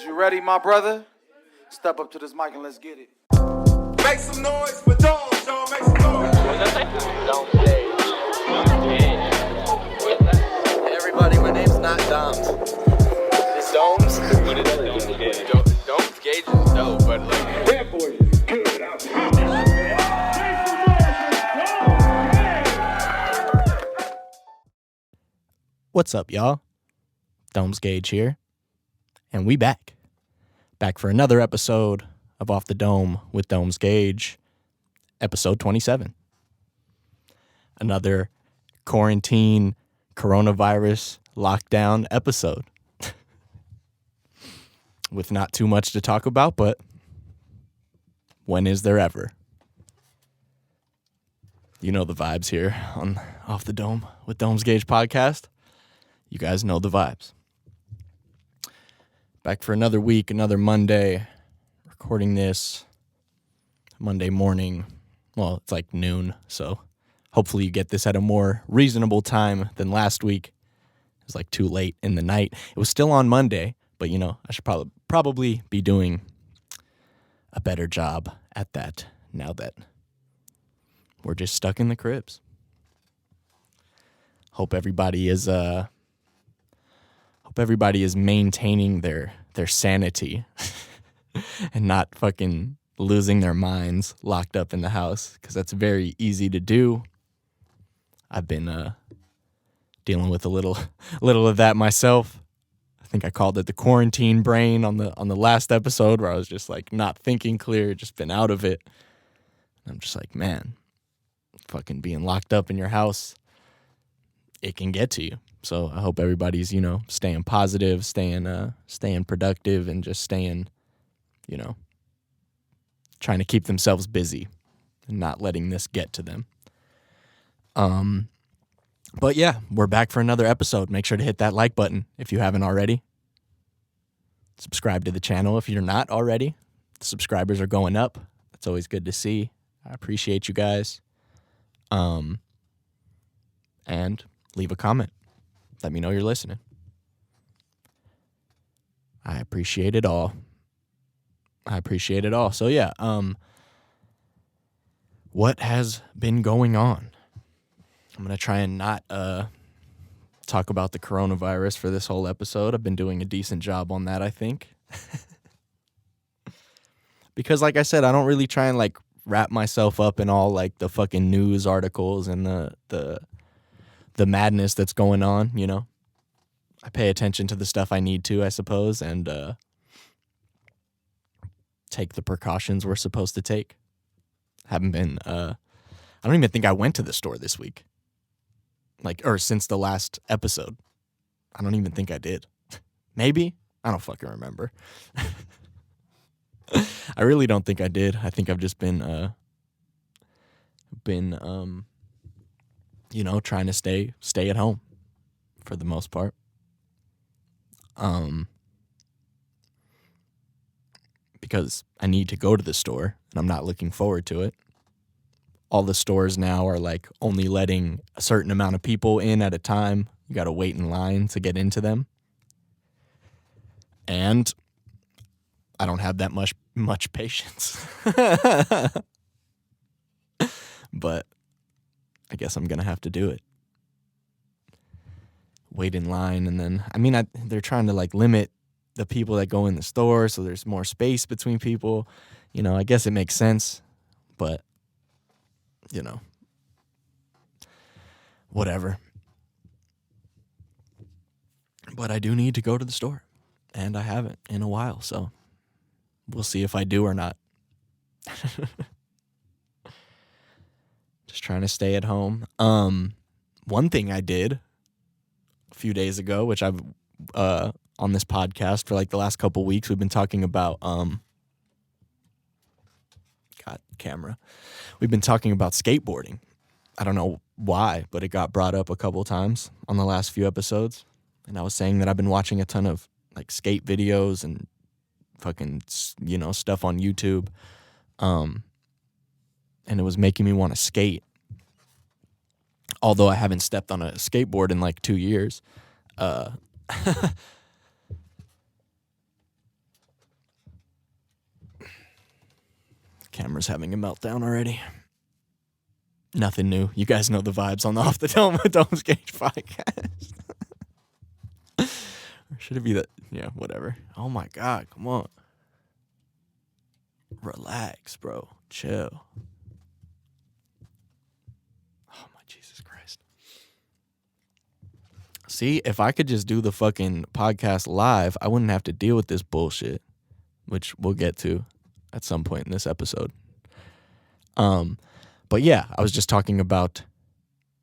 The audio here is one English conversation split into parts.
Is you ready, my brother? Step up to this mic and let's get it. Make some noise for Domes, y'all. Make some noise. Hey everybody, my name's not Doms. It's Domes. What is it? Domes Gage is dope, but like... That boy is good. I'm happy. What's up, y'all? Domes Gage here, and we back for another episode of Off the Dome with Domes Gage, episode 27. Another quarantine, coronavirus, lockdown episode with not too much to talk about, but when is there ever? You know the vibes here on Off the Dome with Domes Gage podcast. You guys know the vibes. Back for another week, another Monday, recording this Monday morning. Well, it's like noon, so hopefully you get this at a more reasonable time than last week. It was like too late in the night. It was still on Monday, but you know, I should probably be doing a better job at that now that we're just stuck in the cribs. Hope everybody is maintaining their sanity and not fucking losing their minds locked up in the house, because that's very easy to do. I've been dealing with a little of that myself. I think I called it the quarantine brain on the last episode, where I was just like not thinking clear, just been out of it. I'm just like, man, fucking being locked up in your house, it can get to you. So I hope everybody's, staying positive, staying productive, and just staying, trying to keep themselves busy and not letting this get to them. But yeah, we're back for another episode. Make sure to hit that like button if you haven't already. Subscribe to the channel if you're not already. The subscribers are going up. That's always good to see. I appreciate you guys. And leave a comment. Let me know you're listening. I appreciate it all. So yeah, what has been going on? I'm going to try and not talk about the coronavirus for this whole episode. I've been doing a decent job on that, I think. Because like I said, I don't really try and like wrap myself up in all like the fucking news articles and the madness that's going on, I pay attention to the stuff I need to, I suppose, and take the precautions we're supposed to take. I don't even think I went to the store this week. Or since the last episode. I don't even think I did. Maybe? I don't fucking remember. I really don't think I did. I think I've just been trying to stay at home for the most part. Because I need to go to the store and I'm not looking forward to it. All the stores now are like only letting a certain amount of people in at a time. You got to wait in line to get into them. And I don't have that much patience. But I guess I'm going to have to do it. Wait in line, and then, they're trying to like limit the people that go in the store so there's more space between people. I guess it makes sense, but, whatever. But I do need to go to the store, and I haven't in a while, so we'll see if I do or not. Just trying to stay at home. One thing I did a few days ago, which I've on this podcast for like the last couple weeks, we've been talking about We've been talking about skateboarding. I don't know why, but it got brought up a couple times on the last few episodes. And I was saying that I've been watching a ton of like skate videos and fucking, stuff on YouTube. And it was making me want to skate. Although I haven't stepped on a skateboard in like 2 years. Camera's having a meltdown already. Nothing new. You guys know the vibes on the Off the Dome with Dome's Gauge podcast. Or should it be that? Yeah, whatever. Oh my God, come on. Relax, bro. Chill. Oh my Jesus Christ. See, if I could just do the fucking podcast live, I wouldn't have to deal with this bullshit, which we'll get to at some point in this episode. But yeah, I was just talking about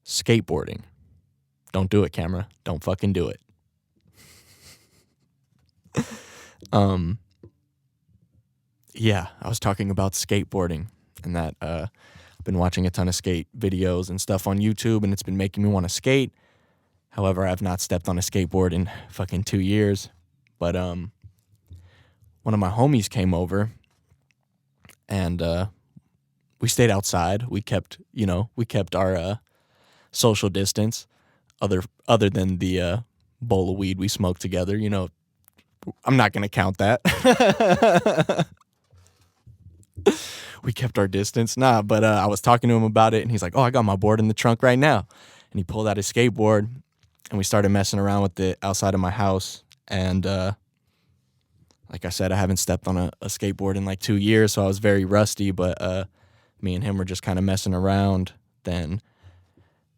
skateboarding. Don't do it, camera. Don't fucking do it. Yeah, I was talking about skateboarding and that I've been watching a ton of skate videos and stuff on YouTube, and it's been making me want to skate. However, I've not stepped on a skateboard in fucking 2 years. But one of my homies came over, and we stayed outside. We kept our social distance, other than the bowl of weed we smoked together. You know, I'm not gonna count that. We kept our distance. Nah, but I was talking to him about it, and he's like, "Oh, I got my board in the trunk right now." And he pulled out his skateboard, and we started messing around with it outside of my house. And like I said, I haven't stepped on a skateboard in like 2 years, so I was very rusty. But me and him were just kind of messing around. Then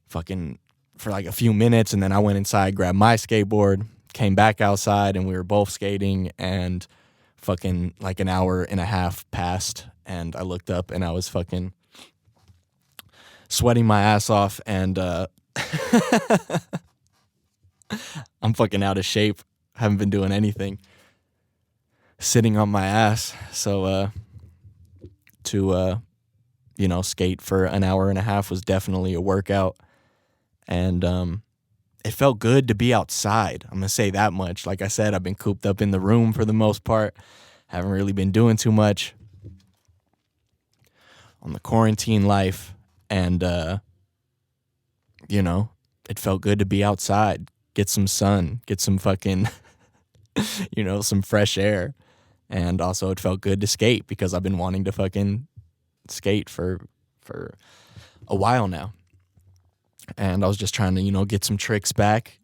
fucking for like a few minutes, and then I went inside, grabbed my skateboard, came back outside, and we were both skating, and fucking like an hour and a half passed, and I looked up and I was fucking sweating my ass off, and I'm fucking out of shape. Haven't been doing anything. Sitting on my ass. So to skate for an hour and a half was definitely a workout. And it felt good to be outside. I'm going to say that much. Like I said, I've been cooped up in the room for the most part. Haven't really been doing too much on the quarantine life. And, it felt good to be outside, get some sun, get some fucking, some fresh air. And also it felt good to skate because I've been wanting to fucking skate for a while now. And I was just trying to, get some tricks back,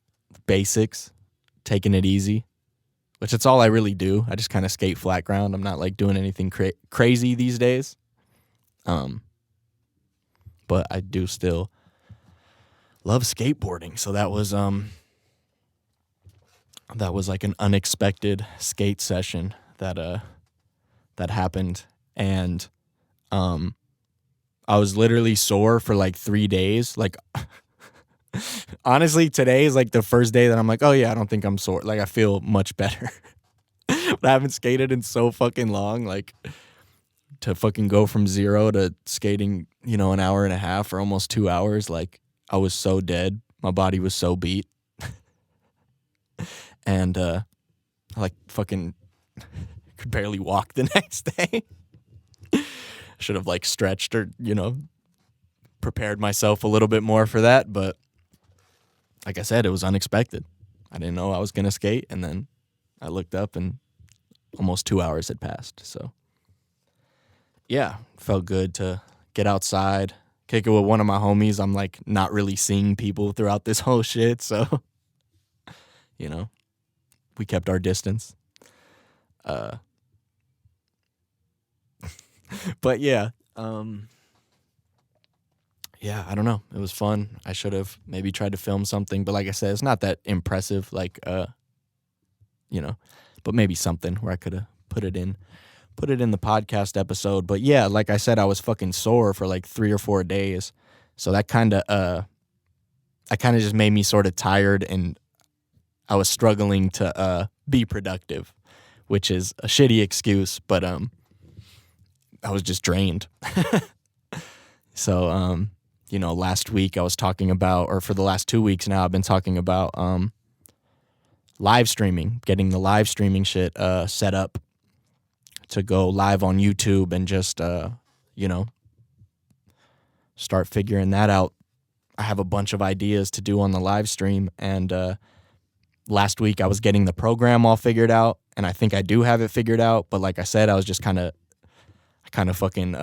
basics, taking it easy, which it's all I really do. I just kind of skate flat ground. I'm not like doing anything crazy these days. But I do still love skateboarding. So that was like an unexpected skate session that happened. And I was literally sore for like 3 days. Like, honestly, today is like the first day that I'm like, oh yeah, I don't think I'm sore. Like, I feel much better. But I haven't skated in so fucking long. Like, to fucking go from 0 to skating, an hour and a half or almost 2 hours. Like, I was so dead. My body was so beat. And I like fucking could barely walk the next day. Should have like stretched or, prepared myself a little bit more for that. But like I said, it was unexpected. I didn't know I was going to skate. And then I looked up and almost 2 hours had passed. So yeah, felt good to get outside, kick it with one of my homies. I'm like not really seeing people throughout this whole shit. So, we kept our distance. But yeah, I don't know. It was fun. I should have maybe tried to film something, but like I said, it's not that impressive. Like, but maybe something where I could have put it in the podcast episode. But yeah, like I said, I was fucking sore for like 3 or 4 days. So that kind of just made me sort of tired, and I was struggling to be productive, which is a shitty excuse, but I was just drained. So, last week I was talking about, or for the last 2 weeks now, I've been talking about live streaming, getting the live streaming shit set up to go live on YouTube and just, start figuring that out. I have a bunch of ideas to do on the live stream, and last week I was getting the program all figured out, and I think I do have it figured out, but like I said, I I kind of fucking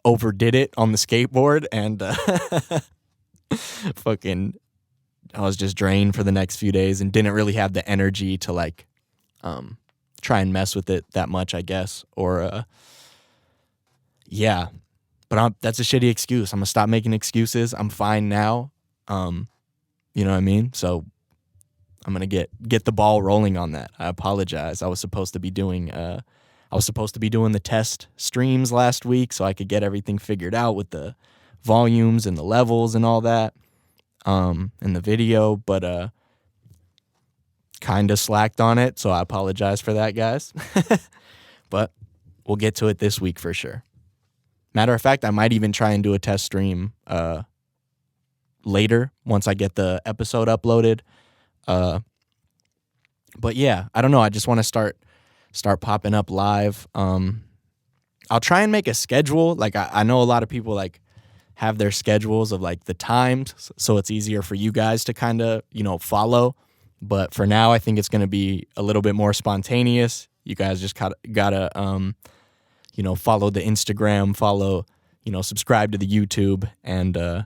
overdid it on the skateboard, and fucking I was just drained for the next few days and didn't really have the energy to like try and mess with it that much, I guess. Or yeah, but that's a shitty excuse. I'm gonna stop making excuses. I'm fine now. You know what I mean? So I'm gonna get the ball rolling on that. I apologize. I was supposed to be doing the test streams last week so I could get everything figured out with the volumes and the levels and all that in the video, but kind of slacked on it, so I apologize for that, guys. But we'll get to it this week for sure. Matter of fact, I might even try and do a test stream later once I get the episode uploaded. But yeah, I don't know. I just want to start popping up live. I'll try and make a schedule. Like I know a lot of people like have their schedules of like the times, so it's easier for you guys to kind of, follow. But for now, I think it's going to be a little bit more spontaneous. You guys just gotta follow the Instagram, subscribe to the YouTube, and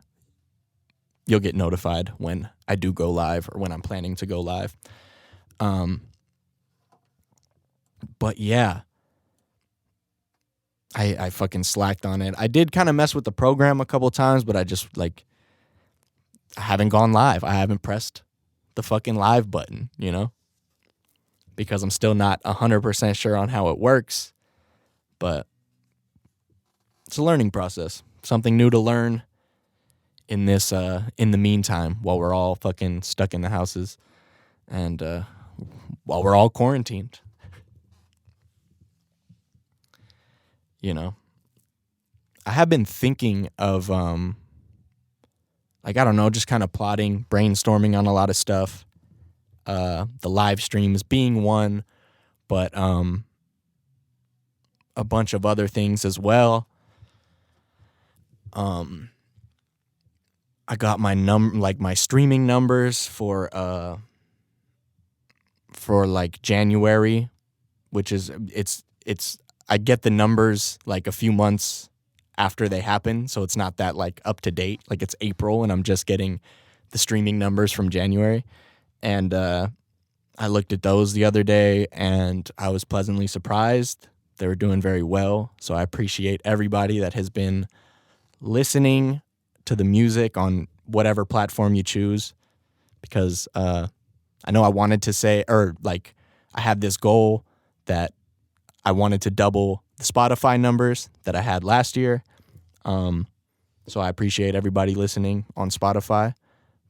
you'll get notified when I do go live or when I'm planning to go live. But yeah, I fucking slacked on it. I did kind of mess with the program a couple times, but I just I haven't gone live. I haven't pressed the fucking live button, because I'm still not 100% sure on how it works. But it's a learning process, something new to learn in this in the meantime, while we're all fucking stuck in the houses and while we're all quarantined. I have been thinking of I don't know, just kind of plotting, brainstorming on a lot of stuff. The live streams being one, but a bunch of other things as well. I got my my streaming numbers for January, which is it's I get the numbers like a few months after they happen, so it's not that like up to date. Like it's April and I'm just getting the streaming numbers from January. And I looked at those the other day and I was pleasantly surprised. They were doing very well. So I appreciate everybody that has been listening to the music on whatever platform you choose, because I know I wanted to say, I had this goal that I wanted to double the Spotify numbers that I had last year. So I appreciate everybody listening on Spotify,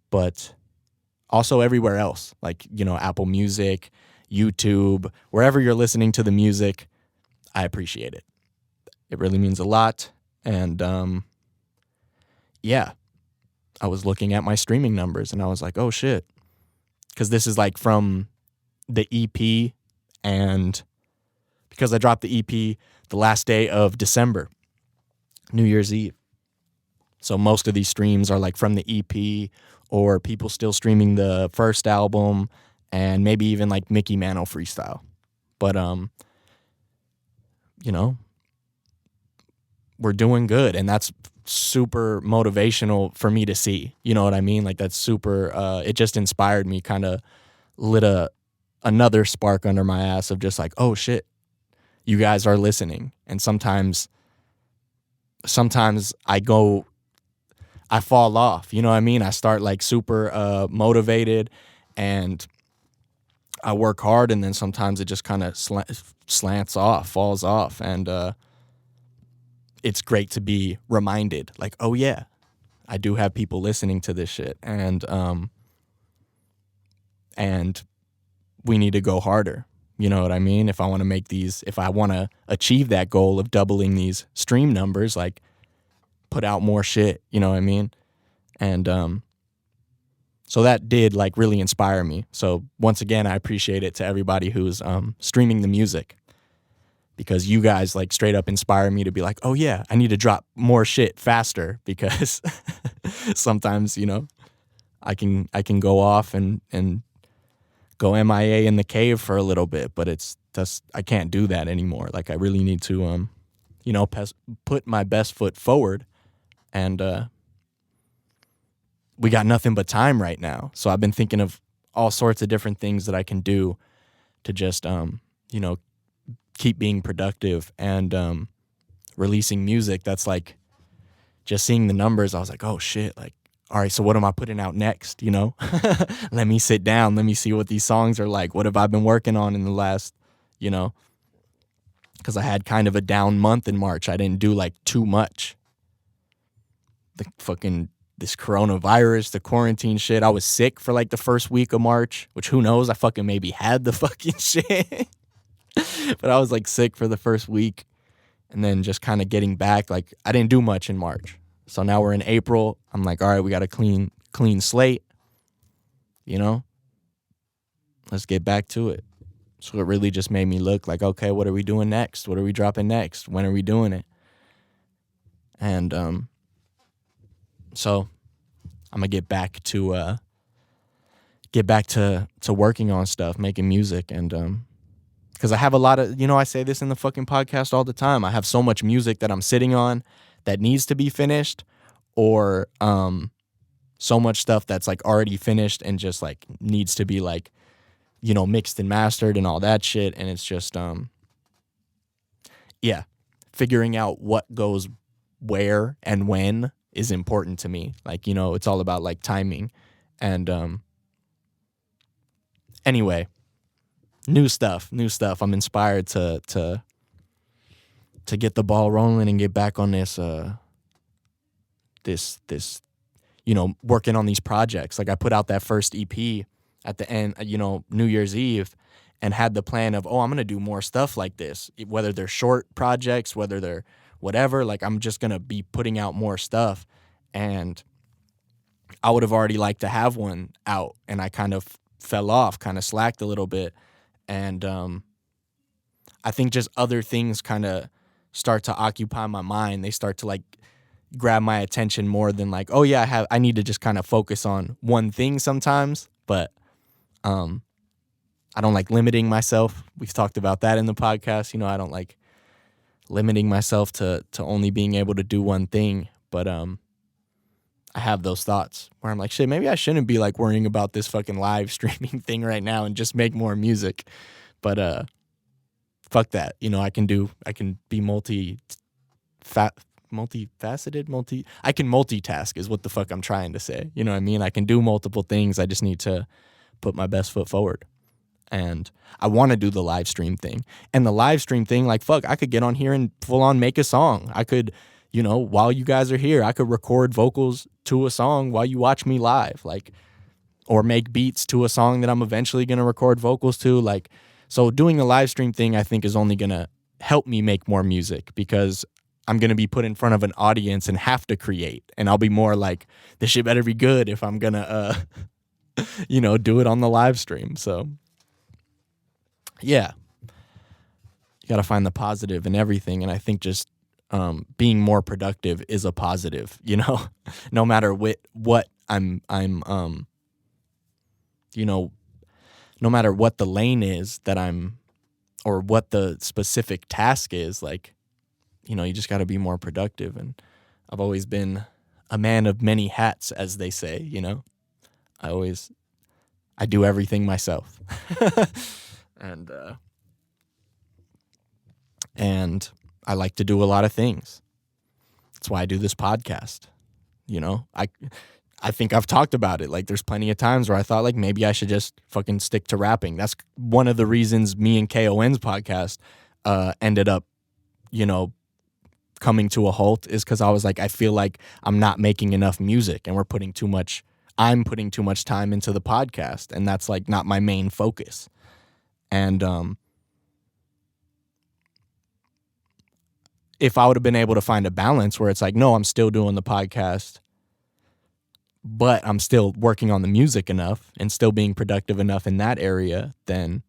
but also everywhere else, Apple Music, YouTube, wherever you're listening to the music, I appreciate it. It really means a lot. And yeah, I was looking at my streaming numbers and I was like, oh shit. Because this is from the EP, and because I dropped the EP the last day of December, New Year's Eve. So most of these streams are from the EP or people still streaming the first album and maybe even Mickey Mantle freestyle. But, we're doing good, and that's super motivational for me to see. You know what I mean? That's super, it just inspired me, kind of lit another spark under my ass of just oh shit, you guys are listening. And sometimes I fall off, you know what I mean? I start super motivated and I work hard, and then sometimes it just kind of falls off. And it's great to be reminded, oh yeah, I do have people listening to this shit, and we need to go harder. You know what I mean? If I want to achieve that goal of doubling these stream numbers, put out more shit, you know what I mean? And so that did really inspire me. So once again, I appreciate it to everybody who's streaming the music, because you guys straight up inspire me to be oh yeah, I need to drop more shit faster, because sometimes, I can go off and go MIA in the cave for a little bit, but I can't do that anymore. I really need to put my best foot forward. And we got nothing but time right now. So I've been thinking of all sorts of different things that I can do to just, keep being productive and releasing music. That's like just seeing the numbers. I was like, oh shit, like, all right, so what am I putting out next? Let me sit down. Let me see what these songs are like. What have I been working on in the last, because I had kind of a down month in March. I didn't do like too much. This coronavirus, the quarantine shit. I was sick for like the first week of March, which who knows? I fucking maybe had the fucking shit. But I was like sick for the first week, and then just kind of getting back. Like I didn't do much in March. So now we're in April. I'm like, all right, we got a clean slate. Let's get back to it. So it really just made me look like, okay, what are we doing next? What are we dropping next? When are we doing it? And so I'm gonna get back to working on stuff, making music, and because I have a lot of, I say this in the fucking podcast all the time. I have so much music that I'm sitting on that needs to be finished, or so much stuff that's like already finished and just like needs to be like, mixed and mastered and all that shit. And it's just figuring out what goes where and when is important to me. Like, it's all about like timing. And anyway, new stuff. I'm inspired to get the ball rolling and get back on this working on these projects. Like I put out that first EP at the end, New Year's Eve, and had the plan of, I'm going to do more stuff like this, whether they're short projects, whether they're whatever, like I'm just going to be putting out more stuff. And I would have already liked to have one out, and I kind of fell off, kind of slacked a little bit. And I think just other things kind of start to occupy my mind. They start to like grab my attention more than like, oh yeah, I need to just kind of focus on one thing sometimes. But I don't like limiting myself. We've talked about that in the podcast. I don't like limiting myself to only being able to do one thing. But I have those thoughts where I'm like, shit, maybe I shouldn't be like worrying about this fucking live streaming thing right now and just make more music. But fuck that. I can be multifaceted, I can multitask is what the fuck I'm trying to say. You know what I mean? I can do multiple things. I just need to put my best foot forward. And I want to do the live stream thing. And the live stream thing, like, fuck, I could get on here and full on make a song. I could, while you guys are here, I could record vocals to a song while you watch me live, like, or make beats to a song that I'm eventually going to record vocals to. Like, so doing the live stream thing, I think, is only going to help me make more music, because I'm going to be put in front of an audience and have to create. And I'll be more like, this shit better be good if I'm going to, do it on the live stream. So, yeah. You got to find the positive in everything. And I think just being more productive is a positive, no matter what I'm no matter what the lane is that I'm, or what the specific task is, like, you just got to be more productive. And I've always been a man of many hats, as they say, I do everything myself. And I like to do a lot of things. That's why I do this podcast. I think I've talked about it. Like, there's plenty of times where I thought, like, maybe I should just fucking stick to rapping. That's one of the reasons me and KON's podcast ended up, coming to a halt, is because I was like, I feel like I'm not making enough music, and I'm putting too much time into the podcast, and that's like not my main focus. And if I would have been able to find a balance where it's like, no, I'm still doing the podcast, but I'm still working on the music enough and still being productive enough in that area, then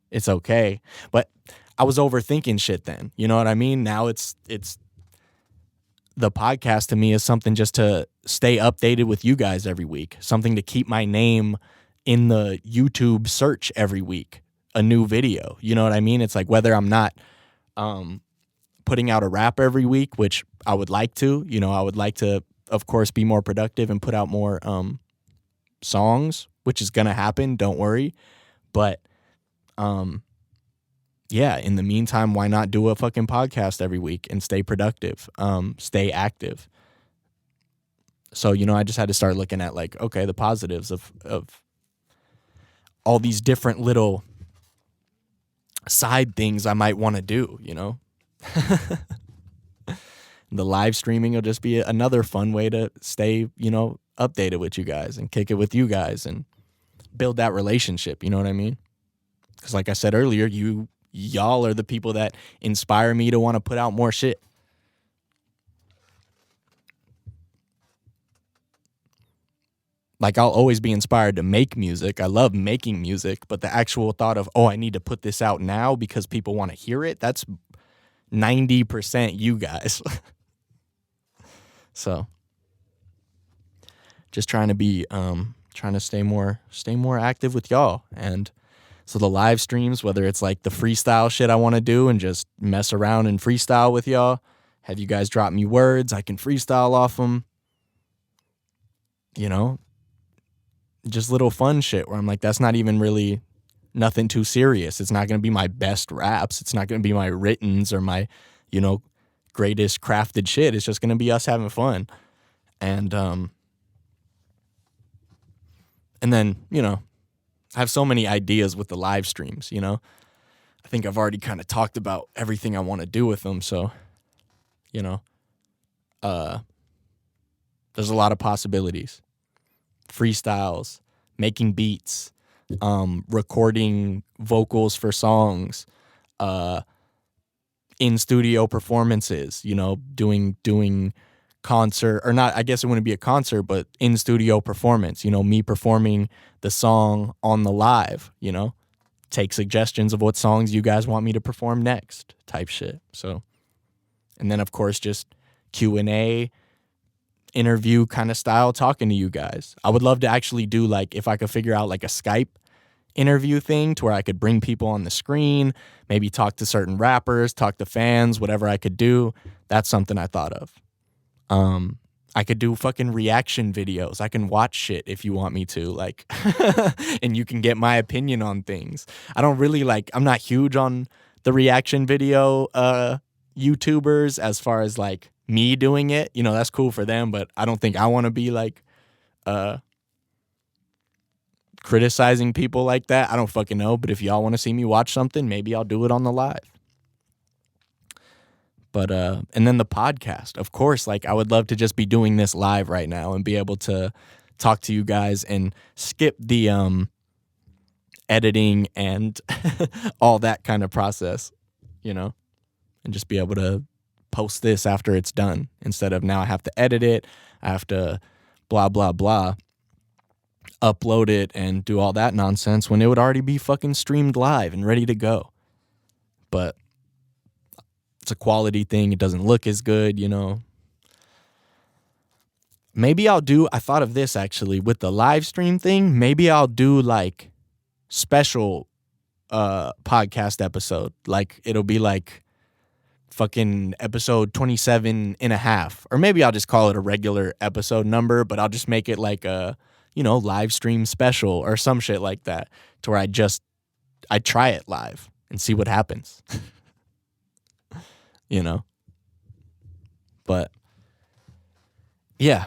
it's okay. But I was overthinking shit then. You know what I mean? Now it's the podcast to me is something just to stay updated with you guys every week, something to keep my name in the YouTube search every week, a new video. You know what I mean? It's like, whether I'm not putting out a rap every week, which I would like to. I would like to, of course, be more productive and put out more songs, which is gonna happen. Don't worry. But yeah, in the meantime, why not do a fucking podcast every week and stay productive, stay active? So, I just had to start looking at like, okay, the positives of all these different little side things I might want to do, The live streaming will just be another fun way to stay, updated with you guys and kick it with you guys and build that relationship, you know what I mean? Because like I said earlier, y'all are the people that inspire me to want to put out more shit. Like, I'll always be inspired to make music. I love making music, but the actual thought of, I need to put this out now because people want to hear it, that's 90% you guys. So, just trying to be, trying to stay more active with y'all. And so the live streams, whether it's like the freestyle shit I want to do and just mess around and freestyle with y'all, have you guys drop me words, I can freestyle off them, just little fun shit where I'm like, that's not even really nothing too serious. It's not going to be my best raps. It's not going to be my writtens or my, greatest crafted shit. It's just going to be us having fun. And then, I have so many ideas with the live streams, I think I've already kind of talked about everything I want to do with them. So, there's a lot of possibilities. Freestyles, making beats, recording vocals for songs, in studio performances, doing concert, or not, I guess it wouldn't be a concert, but in studio performance, me performing the song on the live, take suggestions of what songs you guys want me to perform next type shit. So, and then of course just Q&A, interview kind of style, talking to you guys. I would love to actually do, like, if I could figure out like a Skype interview thing to where I could bring people on the screen, maybe talk to certain rappers, talk to fans, whatever I could do. That's something I thought of. I could do fucking reaction videos. I can watch shit if you want me to, like, and you can get my opinion on things. I don't really I'm not huge on the reaction video YouTubers as far as like me doing it. That's cool for them, but I don't think I want to be like criticizing people like that. I don't fucking know, but if y'all want to see me watch something, maybe I'll do it on the live. But and then the podcast, of course, like, I would love to just be doing this live right now and be able to talk to you guys and skip the editing and all that kind of process, and just be able to post this after it's done, instead of now I have to edit it, I have to blah, blah, blah, upload it and do all that nonsense when it would already be fucking streamed live and ready to go. But it's a quality thing. It doesn't look as good, Maybe I thought of this actually with the live stream thing. Maybe I'll do like special podcast episode. Like, it'll be like fucking episode 27 and a half. Or maybe I'll just call it a regular episode number, but I'll just make it like a, live stream special or some shit like that, to where I try it live and see what happens. But yeah,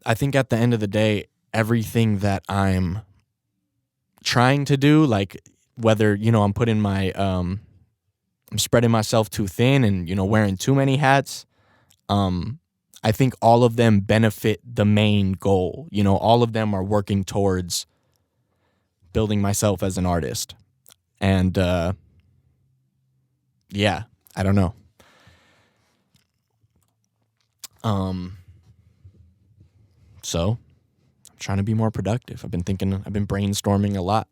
I think at the end of the day, everything that I'm trying to do, like, whether, I'm putting my, I'm spreading myself too thin and, wearing too many hats, I think all of them benefit the main goal. All of them are working towards building myself as an artist. And, yeah, I don't know. So I'm trying to be more productive. I've been brainstorming a lot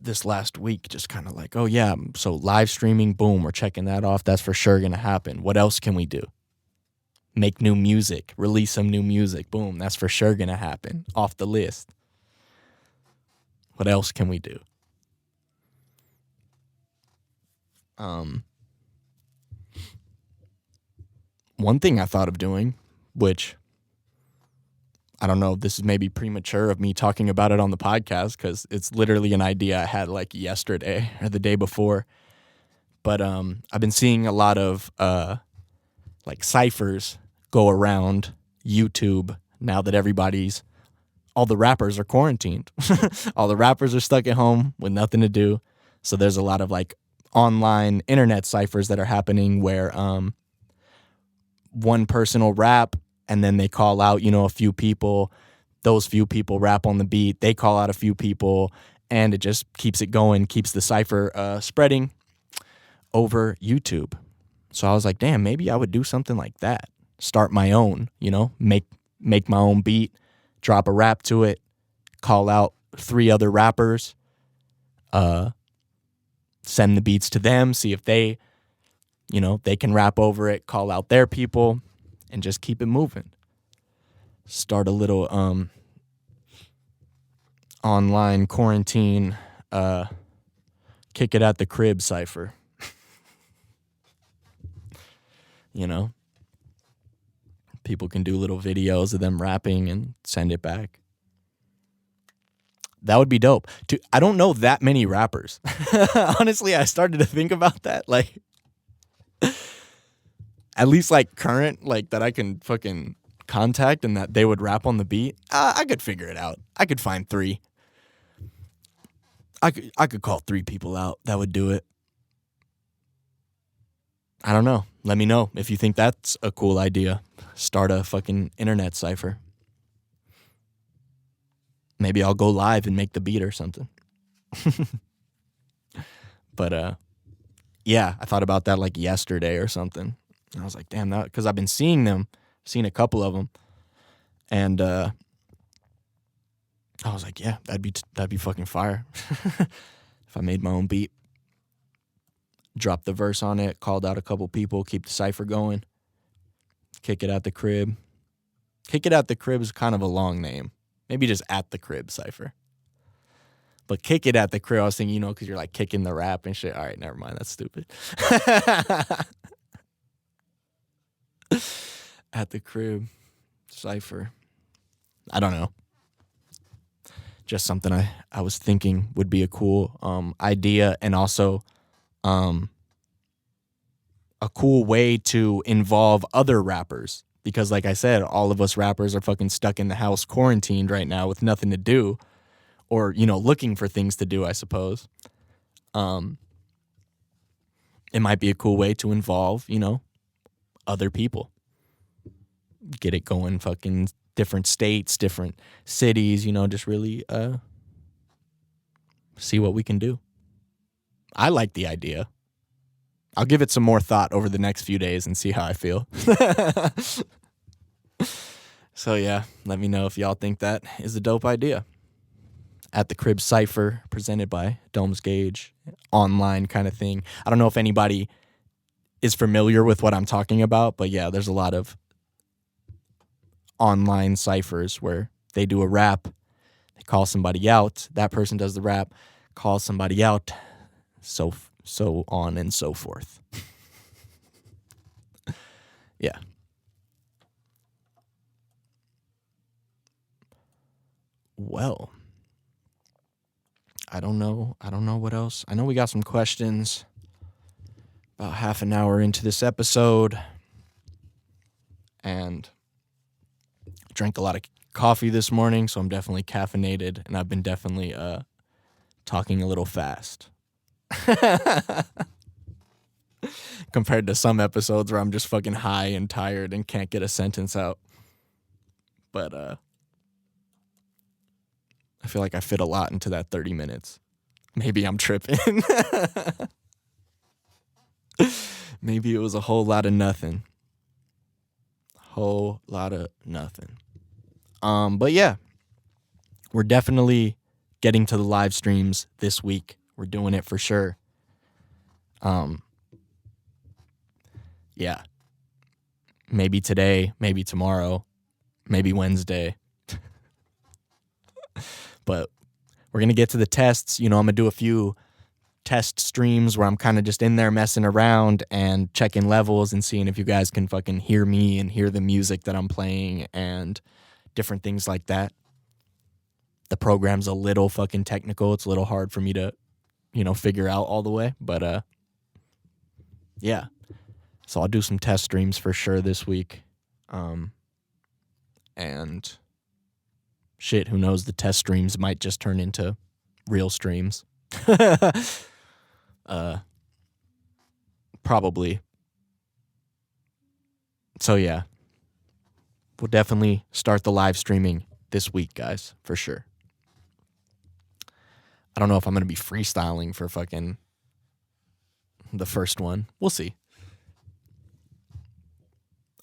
this last week, just kind of like, oh yeah, so live streaming, boom, we're checking that off. That's for sure going to happen. What else can we do? Make new music, release some new music. Boom, that's for sure going to happen. Off the list. What else can we do? One thing I thought of doing, which I don't know, this is maybe premature of me talking about it on the podcast because it's literally an idea I had like yesterday or the day before. But I've been seeing a lot of like ciphers go around YouTube now that all the rappers are quarantined. All the rappers are stuck at home with nothing to do. So there's a lot of like online internet ciphers that are happening where one person will rap and then they call out, a few people. Those few people rap on the beat. They call out a few people and it just keeps it going, keeps the cipher spreading over YouTube. So I was like, damn, maybe I would do something like that. Start my own, make my own beat, drop a rap to it, call out 3 other rappers, send the beats to them, see if they can rap over it, call out their people, and just keep it moving. Start a little online quarantine, kick it at the crib cipher. People can do little videos of them rapping and send it back. That would be dope. I don't know that many rappers. Honestly, I started to think about that. Like, at least like current, like that I can fucking contact and that they would rap on the beat. I could figure it out. I could find 3. I could call 3 people out that would do it. I don't know. Let me know if you think that's a cool idea. Start a fucking internet cipher. Maybe I'll go live and make the beat or something. But yeah, I thought about that like yesterday or something. I was like, damn, that, because I've been seeing a couple of them, and I was like, yeah, that'd be fucking fire. If I made my own beat, dropped the verse on it, called out a couple people, keep the cipher going, kick it at the crib. Kick it at the crib is kind of a long name. Maybe just at the crib cipher. But kick it at the crib, I was thinking, because you're like kicking the rap and shit. All right, never mind. That's stupid. At the crib cipher. I don't know. Just something I was thinking would be a cool idea, and also a cool way to involve other rappers. Because like I said, all of us rappers are fucking stuck in the house quarantined right now with nothing to do. Or, looking for things to do, I suppose. It might be a cool way to involve, other people. Get it going, fucking different states, different cities, just really see what we can do. I like the idea. I'll give it some more thought over the next few days and see how I feel. So yeah, let me know if y'all think that is a dope idea. At the Crib Cypher, presented by Domes Gauge, online kind of thing. I don't know if anybody is familiar with what I'm talking about, but yeah, there's a lot of online ciphers where they do a rap, they call somebody out, that person does the rap, calls somebody out, so on and so forth. Yeah. Well, I don't know what else. I know we got some questions about half an hour into this episode, and drank a lot of coffee this morning, so I'm definitely caffeinated, and I've been definitely talking a little fast. Compared to some episodes where I'm just fucking high and tired and can't get a sentence out. But I feel like I fit a lot into that 30 minutes. Maybe I'm tripping. Maybe it was a whole lot of nothing. Whole lot of nothing. But yeah, we're definitely getting to the live streams this week. We're doing it for sure. Yeah. Maybe today, maybe tomorrow, maybe Wednesday. But we're going to get to the tests. I'm going to do a few test streams where I'm kind of just in there messing around and checking levels and seeing if you guys can fucking hear me and hear the music that I'm playing and different things like that. The program's a little fucking technical. It's a little hard for me to, figure out all the way. But, yeah. So I'll do some test streams for sure this week. And shit, who knows? The test streams might just turn into real streams. Probably. So yeah, we'll definitely start the live streaming this week, guys, for sure. I don't know if I'm going to be freestyling for fucking the first one. We'll see.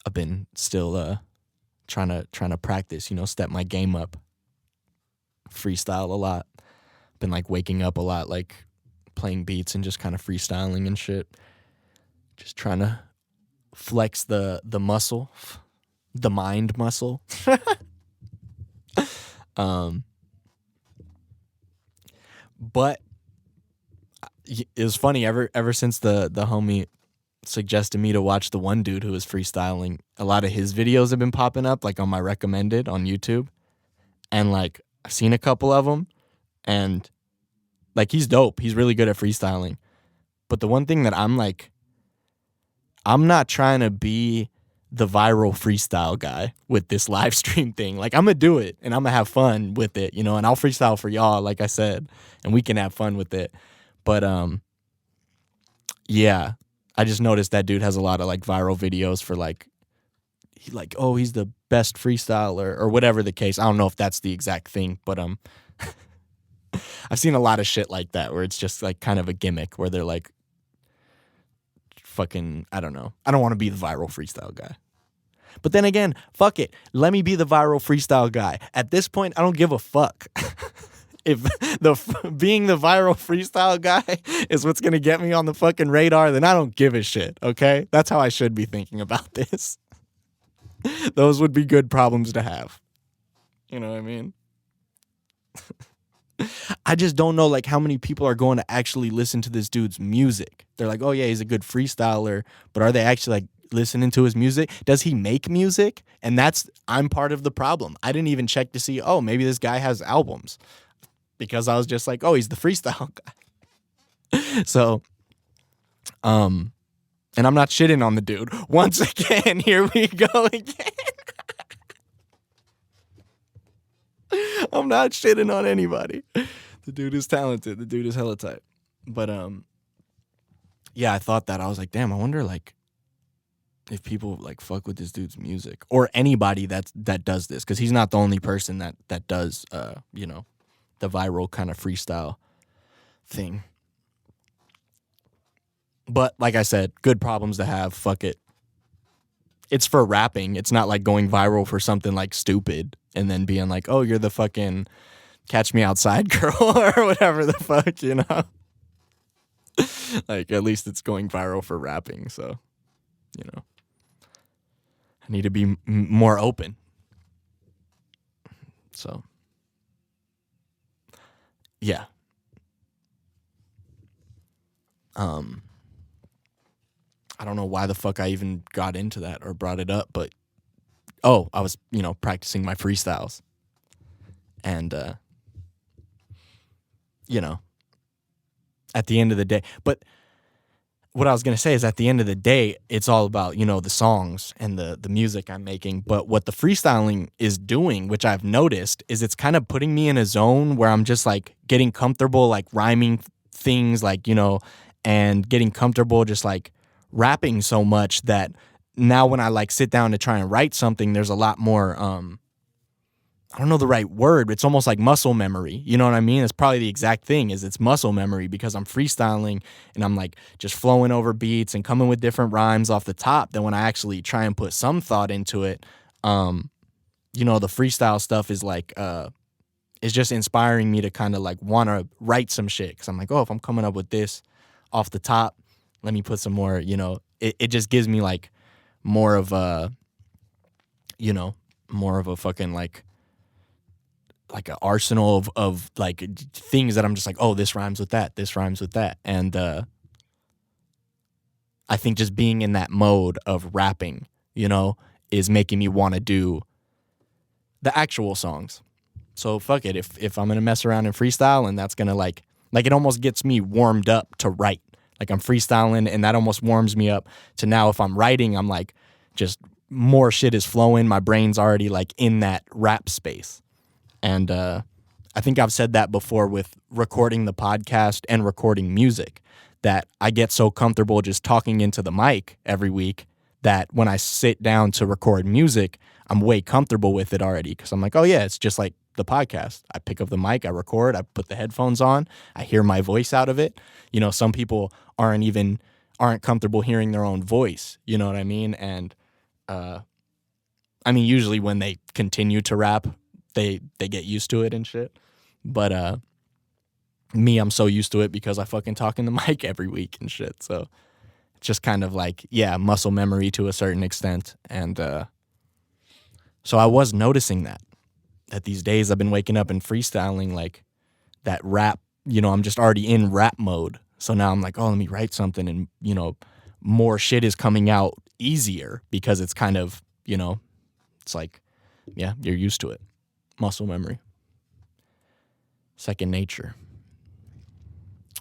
I've been still trying to practice, step my game up. Freestyle a lot. Been like waking up a lot, like playing beats and just kind of freestyling and shit. Just trying to flex the muscle, the mind muscle. But it was funny ever since the homie suggested me to watch the one dude who was freestyling. A lot of his videos have been popping up like on my recommended on YouTube, and like I've seen a couple of them, and like he's dope. He's really good at freestyling. But the one thing that I'm like, I'm not trying to be the viral freestyle guy with this live stream thing. Like, I'm going to do it and I'm going to have fun with it, and I'll freestyle for y'all, like I said, and we can have fun with it. But, yeah, I just noticed that dude has a lot of like viral videos for like, he's the best freestyler or whatever the case. I don't know if that's the exact thing, but, I've seen a lot of shit like that where it's just like kind of a gimmick where they're like, fucking, I don't know. I don't want to be the viral freestyle guy. But then again, fuck it. Let me be the viral freestyle guy. At this point, I don't give a fuck. If being the viral freestyle guy is what's going to get me on the fucking radar, then I don't give a shit, okay? That's how I should be thinking about this. Those would be good problems to have. You know what I mean? I just don't know like how many people are going to actually listen to this dude's music. They're like, oh yeah, he's a good freestyler, but are they actually like listening to his music? Does he make music? And I'm part of the problem. I didn't even check to see, oh, maybe this guy has albums, because I was just like, oh, he's the freestyle guy. So, and I'm not shitting on the dude. Once again, here we go again. I'm not shitting on anybody. The dude is talented. The dude is hella tight. But yeah, I thought that. I was like, damn, I wonder like if people like fuck with this dude's music, or anybody that does this, because he's not the only person that does the viral kind of freestyle thing. But like I said, good problems to have. Fuck it. It's for rapping. It's not like going viral for something like stupid and then being like, oh, you're the fucking Catch Me Outside girl or whatever the fuck, Like, at least it's going viral for rapping. So, I need to be more open. So, yeah. I don't know why the fuck I even got into that or brought it up, but I was, practicing my freestyles. And at the end of the day, but what I was going to say is at the end of the day, it's all about, the songs and the music I'm making. But what the freestyling is doing, which I've noticed, is it's kind of putting me in a zone where I'm just like getting comfortable, like rhyming things, like, and getting comfortable just like rapping so much that now when I like sit down to try and write something, there's a lot more, I don't know the right word, but it's almost like muscle memory. You know what I mean? It's probably the exact thing, is it's muscle memory, because I'm freestyling and I'm like just flowing over beats and coming with different rhymes off the top. Then when I actually try and put some thought into it, the freestyle stuff is like, it's just inspiring me to kind of like want to write some shit. Cause I'm like, oh, if I'm coming up with this off the top, let me put some more, it just gives me like more of a, more of a fucking like, like an arsenal of like things that I'm just like, oh, this rhymes with that, this rhymes with that. And I think just being in that mode of rapping, you know, is making me want to do the actual songs. So fuck it. If I'm going to mess around and freestyle, and that's going to like it almost gets me warmed up to write. Like I'm freestyling and that almost warms me up to now if I'm writing, I'm like just more shit is flowing. My brain's already like in that rap space. And I think I've said that before with recording the podcast and recording music, that I get so comfortable just talking into the mic every week that when I sit down to record music, I'm way comfortable with it already because I'm like, oh yeah, it's just like the podcast. I pick up the mic, I record, I put the headphones on, I hear my voice out of it. You know, some people aren't comfortable hearing their own voice. You know what I mean? And I mean, usually when they continue to rap, they get used to it and shit. But me, I'm so used to it because I fucking talk in the mic every week and shit. So it's just kind of like, yeah, muscle memory to a certain extent. And so I was noticing that these days I've been waking up and freestyling like that rap, you know, I'm just already in rap mode. So now I'm like, oh, let me write something, and, you know, more shit is coming out easier because it's kind of, you know, it's like, yeah, you're used to it. Muscle memory. Second nature.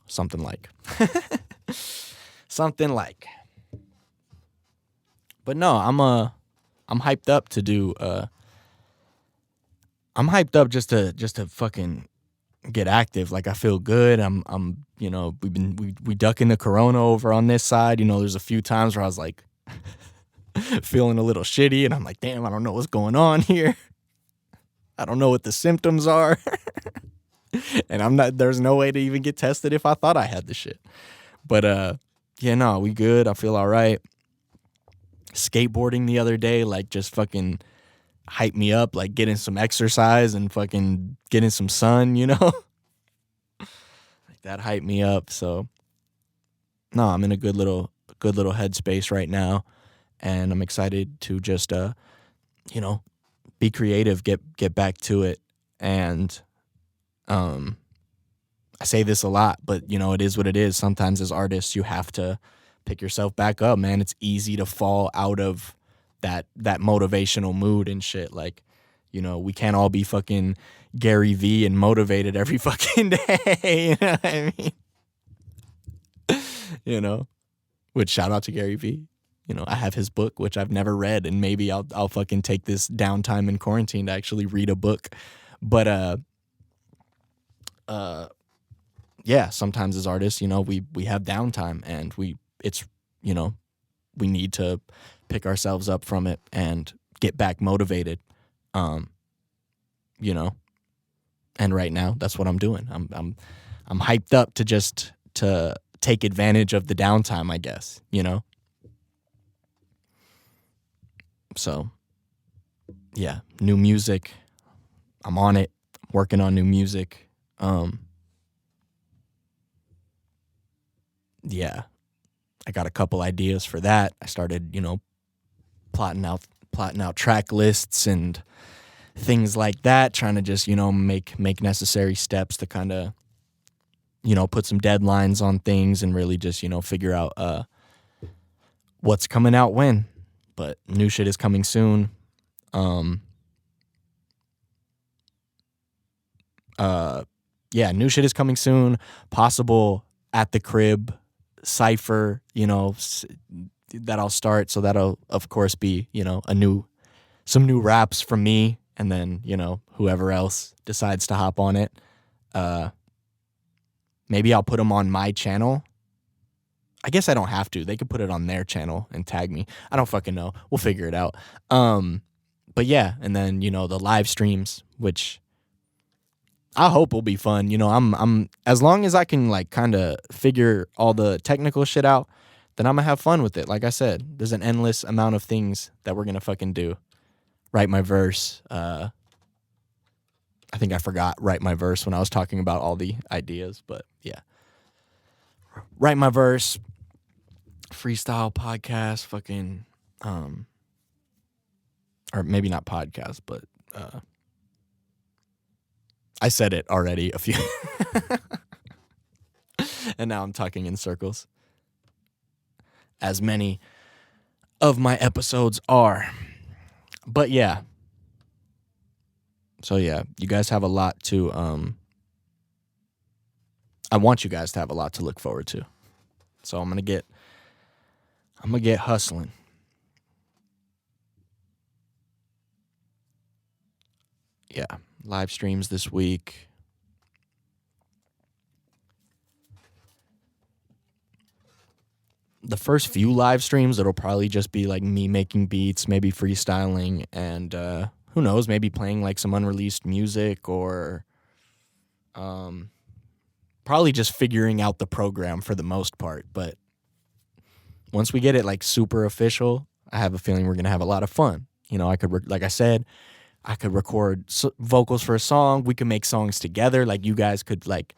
Something like. Something like. But no, I'm hyped up to do I'm hyped up just to fucking get active. Like I feel good. I'm you know, we ducking the corona over on this side. You know, there's a few times where I was like feeling a little shitty and I'm like, damn, I don't know what's going on here. I don't know what the symptoms are. And there's no way to even get tested if I thought I had the shit. But yeah, no, we good. I feel all right. Skateboarding the other day, like just fucking hyped me up, like getting some exercise and fucking getting some sun, you know? Like that hyped me up. So no, I'm in a good little headspace right now. And I'm excited to just you know, be creative, get back to it. And I say this a lot, but you know, it is what it is. Sometimes as artists, you have to pick yourself back up, man. It's easy to fall out of that motivational mood and shit. Like, you know, we can't all be fucking Gary V and motivated every fucking day. You know what I mean? You know, which shout out to Gary V. You know, I have his book, which I've never read, and maybe I'll fucking take this downtime in quarantine to actually read a book. But yeah, sometimes as artists, you know, we have downtime, and it's you know, we need to pick ourselves up from it and get back motivated. You know, and right now that's what I'm doing. I'm hyped up to take advantage of the downtime, I guess, you know. So yeah, new music. I'm on it. I'm working on new music. Yeah, I got a couple ideas for that. I started, you know, plotting out track lists and things like that, trying to just, you know, make necessary steps to kind of, you know, put some deadlines on things and really just, you know, figure out what's coming out when. But new shit is coming soon. Yeah, new shit is coming soon. Possible at the crib cypher, you know, that I'll start. So that'll of course be, you know, some new raps from me, and then, you know, whoever else decides to hop on it. Maybe I'll put them on my channel. I guess I don't have to. They could put it on their channel and tag me. I don't fucking know. We'll figure it out. But yeah, and then, you know, the live streams, which I hope will be fun. You know, I'm as long as I can like kind of figure all the technical shit out, then I'm gonna have fun with it. Like I said, there's an endless amount of things that we're gonna fucking do. Write my verse. I think I forgot write my verse when I was talking about all the ideas, but yeah. Write my verse, freestyle podcast, fucking or maybe not podcast, but I said it already a few. And now I'm talking in circles. As many of my episodes are. But yeah. So yeah, you guys have a lot to I want you guys to have a lot to look forward to. So I'm gonna get hustling. Yeah, live streams this week. The first few live streams, it'll probably just be like me making beats, maybe freestyling, and who knows, maybe playing like some unreleased music, or probably just figuring out the program for the most part. But once we get it like super official, I have a feeling we're gonna have a lot of fun. You know, I could, like I said, I could record vocals for a song. We could make songs together. Like you guys could like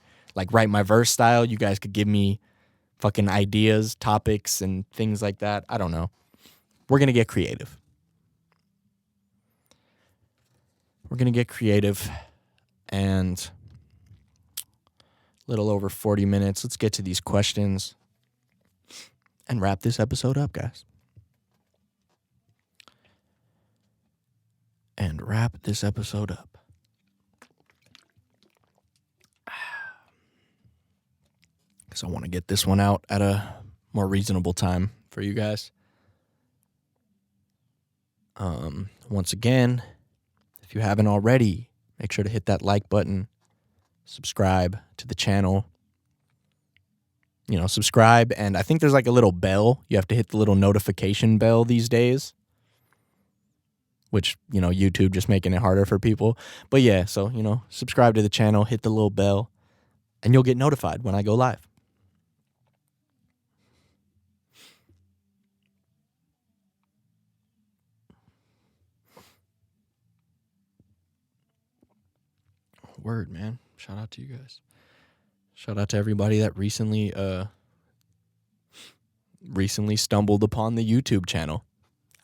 write my verse style. You guys could give me fucking ideas, topics, and things like that. I don't know. We're going to get creative. And a little over 40 minutes. Let's get to these questions and wrap this episode up, guys. Because I want to get this one out at a more reasonable time for you guys. Once again, if you haven't already, make sure to hit that like button, subscribe to the channel. You know, subscribe, and I think there's like a little bell. You have to hit the little notification bell these days, which, you know, YouTube just making it harder for people. But yeah, so, you know, subscribe to the channel, hit the little bell, and you'll get notified when I go live. Word, man. Shout out to you guys. Shout out to everybody that recently stumbled upon the YouTube channel.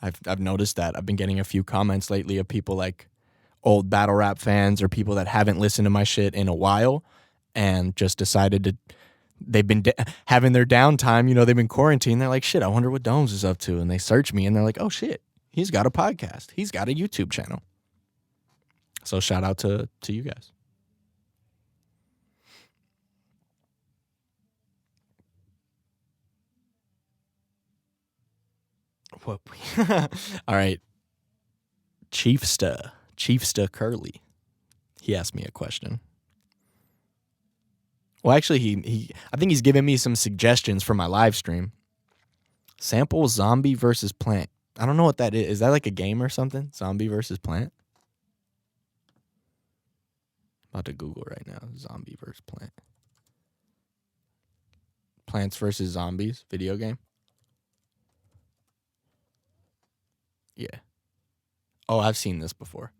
I've noticed that. I've been getting a few comments lately of people like old battle rap fans or people that haven't listened to my shit in a while and just decided to, they've been having their downtime, you know, they've been quarantined. They're like, shit, I wonder what Domes is up to. And they search me and they're like, oh shit, he's got a podcast. He's got a YouTube channel. So shout out to you guys. What? All right. Chiefsta Curly. He asked me a question. Well, actually, I think he's giving me some suggestions for my live stream. Sample zombie versus plant. I don't know what that is. Is that like a game or something? Zombie versus plant? About to Google right now. Zombie versus plant. Plants versus Zombies video game. Yeah. Oh, I've seen this before.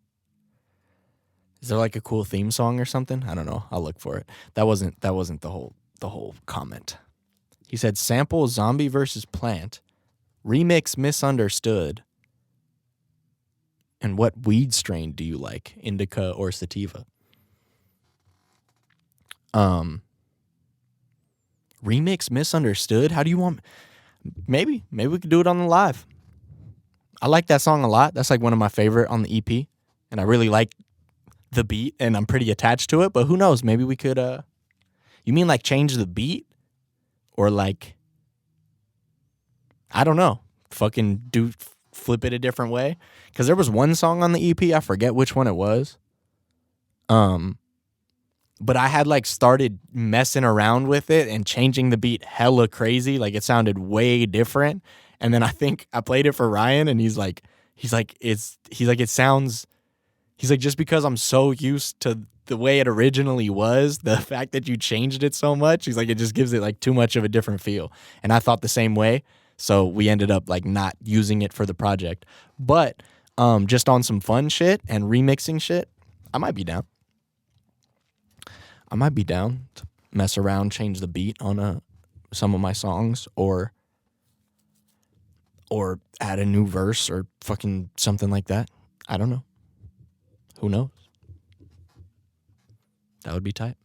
Is there like a cool theme song or something? I don't know. I'll look for it. That wasn't the whole comment. He said sample zombie versus plant, remix misunderstood. And what weed strain do you like? Indica or sativa? Remix misunderstood? How do you want? Maybe we could do it on the live. I like that song a lot. That's like one of my favorite on the EP. And I really like the beat and I'm pretty attached to it. But who knows? Maybe we could, you mean like change the beat? Or like, I don't know. Fucking flip it a different way. Because there was one song on the EP. I forget which one it was. But I had like started messing around with it and changing the beat hella crazy. Like it sounded way different. And then I think I played it for Ryan and he's like, it sounds, he's like, just because I'm so used to the way it originally was, the fact that you changed it so much, he's like, it just gives it like too much of a different feel. And I thought the same way. So we ended up like not using it for the project. But just on some fun shit and remixing shit, I might be down. To mess around, change the beat on some of my songs or add a new verse or fucking something like that. I don't know. Who knows? That would be tight.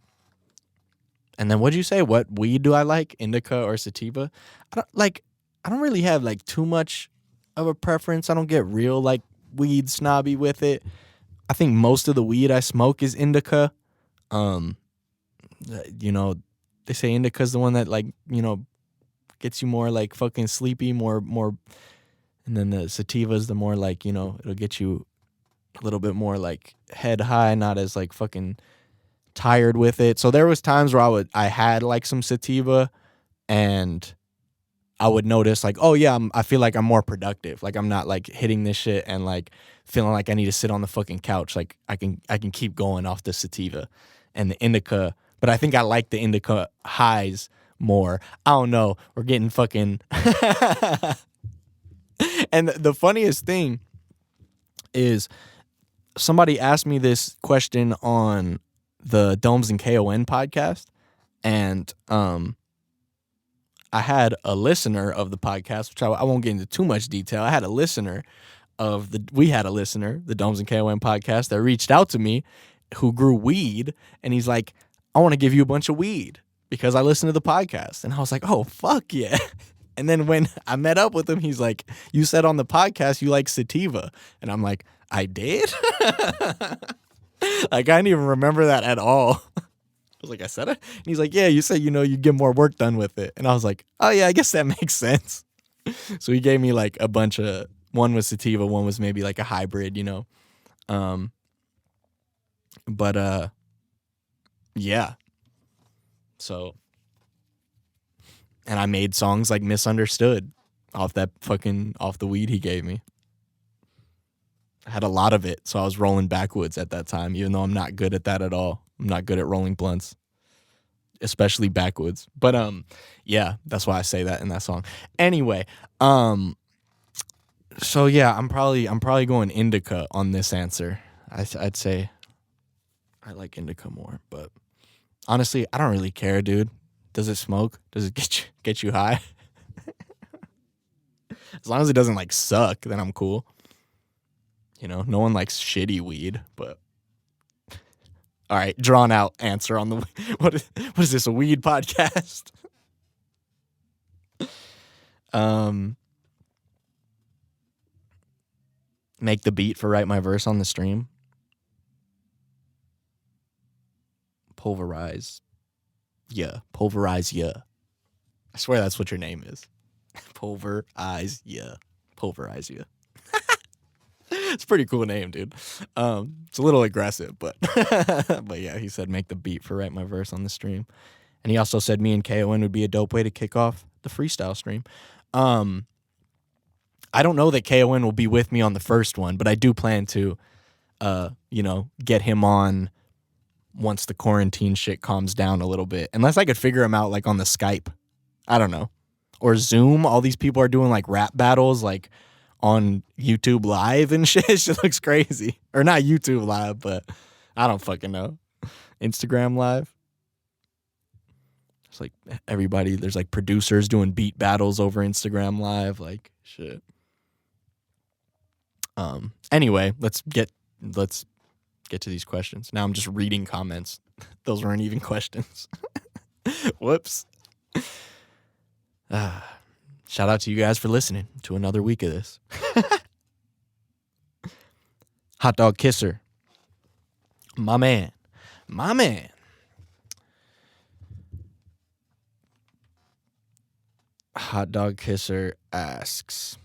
And then what'd you say? What weed do I like? Indica or sativa? I don't really have like too much of a preference. I don't get real like weed snobby with it. I think most of the weed I smoke is indica. You know, they say indica's the one that like, you know, gets you more like fucking sleepy, more, and then the sativa's the more like, you know, it'll get you a little bit more like head high, not as like fucking tired with it. So there was times where I had like some sativa and I would notice like, oh yeah, I feel like I'm more productive. Like I'm not like hitting this shit and like feeling like I need to sit on the fucking couch. Like I can keep going off the sativa and the indica, but I think I like the indica highs more. I don't know. We're getting fucking And the funniest thing is somebody asked me this question on the Domes and KON podcast, and I had a listener of the podcast, which I won't get into too much detail. We had a listener, the Domes and KON podcast, that reached out to me who grew weed, and he's like, I want to give you a bunch of weed because I listen to the podcast. And I was like, oh, fuck yeah. And then when I met up with him, he's like, you said on the podcast you like sativa. And I'm like, I did? Like, I didn't even remember that at all. I was like, I said it? And he's like, yeah, you said, you know, you get more work done with it. And I was like, oh, yeah, I guess that makes sense. So he gave me like a bunch of, one was sativa, one was maybe like a hybrid, you know. Yeah. So, and I made songs like Misunderstood off the weed he gave me. I had a lot of it, so I was rolling backwoods at that time, even though I'm not good at that at all. I'm not good at rolling blunts, especially backwoods. But yeah, that's why I say that in that song. Anyway, so yeah, I'm probably going indica on this answer. I'd say I like indica more, but honestly, I don't really care, dude. Does it smoke? Does it get you high? As long as it doesn't like suck, then I'm cool. You know, no one likes shitty weed, but all right, drawn out answer on the what is this, a weed podcast? Make the beat for Write My Verse on the Stream. Pulverize. Yeah, pulverize, yeah. I swear that's what your name is. Pulverize, yeah. Pulverize, yeah. It's a pretty cool name, dude. It's a little aggressive, but but yeah, he said make the beat for Write My Verse on the stream. And he also said me and KON would be a dope way to kick off the freestyle stream. I don't know that KON will be with me on the first one, but I do plan to you know, get him on once the quarantine shit calms down a little bit. Unless I could figure him out like on the Skype. I don't know. Or Zoom. All these people are doing like rap battles like on YouTube Live and shit. It just looks crazy. Or not YouTube Live, but I don't fucking know. Instagram Live. It's like everybody, there's like producers doing beat battles over Instagram Live. Like shit. Anyway, let's get to these questions. Now I'm just reading comments. Those weren't even questions. Whoops. Shout out to you guys for listening to another week of this. Hot Dog Kisser. My man. Hot Dog Kisser asks,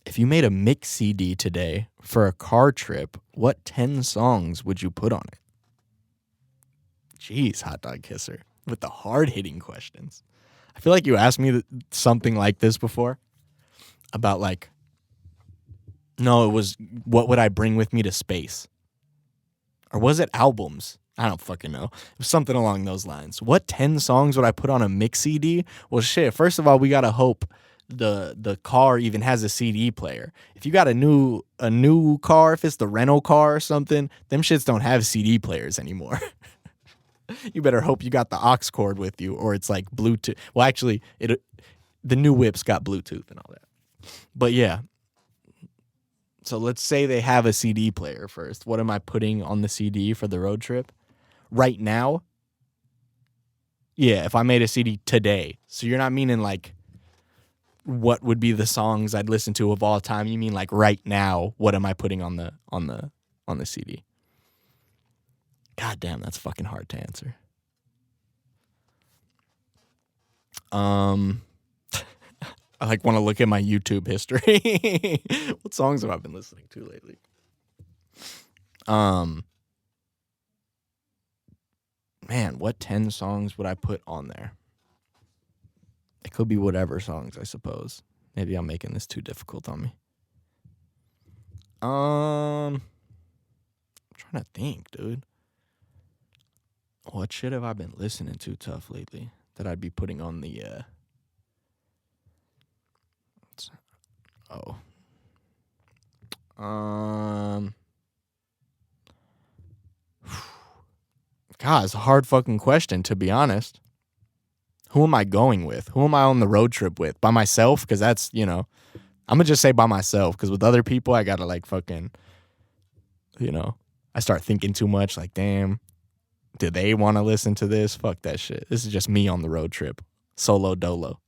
if you made a mix CD today for a car trip, what 10 songs would you put on it? Jeez, Hot Dog Kisser, with the hard-hitting questions. I feel like you asked me something like this before about like, no, it was what would I bring with me to space? Or was it albums? I don't fucking know. It was something along those lines. What 10 songs would I put on a mix CD? Well, shit, first of all, we got to hope the car even has a CD player. If you got a new car, if it's the rental car or something, them shits don't have CD players anymore. You better hope you got the aux cord with you, or it's like Bluetooth. Well, actually, the new whips got Bluetooth and all that. But yeah. So let's say they have a CD player first. What am I putting on the CD for the road trip? right now. Yeah, if I made a CD today. So you're not meaning like what would be the songs I'd listen to of all time. You mean like right now, what am I putting on the CD? God damn, that's fucking hard to answer. I like want to look at my YouTube history. What songs have I been listening to lately? Man, what 10 songs would I put on there? It could be whatever songs, I suppose. Maybe I'm making this too difficult on me. I'm trying to think, dude. What shit have I been listening to tough lately that I'd be putting on the God, it's a hard fucking question, to be honest. Who am I going with? Who am I on the road trip with? By myself? Because that's, I'm going to just say by myself. Because with other people, I got to like fucking, I start thinking too much. Like, damn, do they want to listen to this? Fuck that shit. This is just me on the road trip. Solo dolo.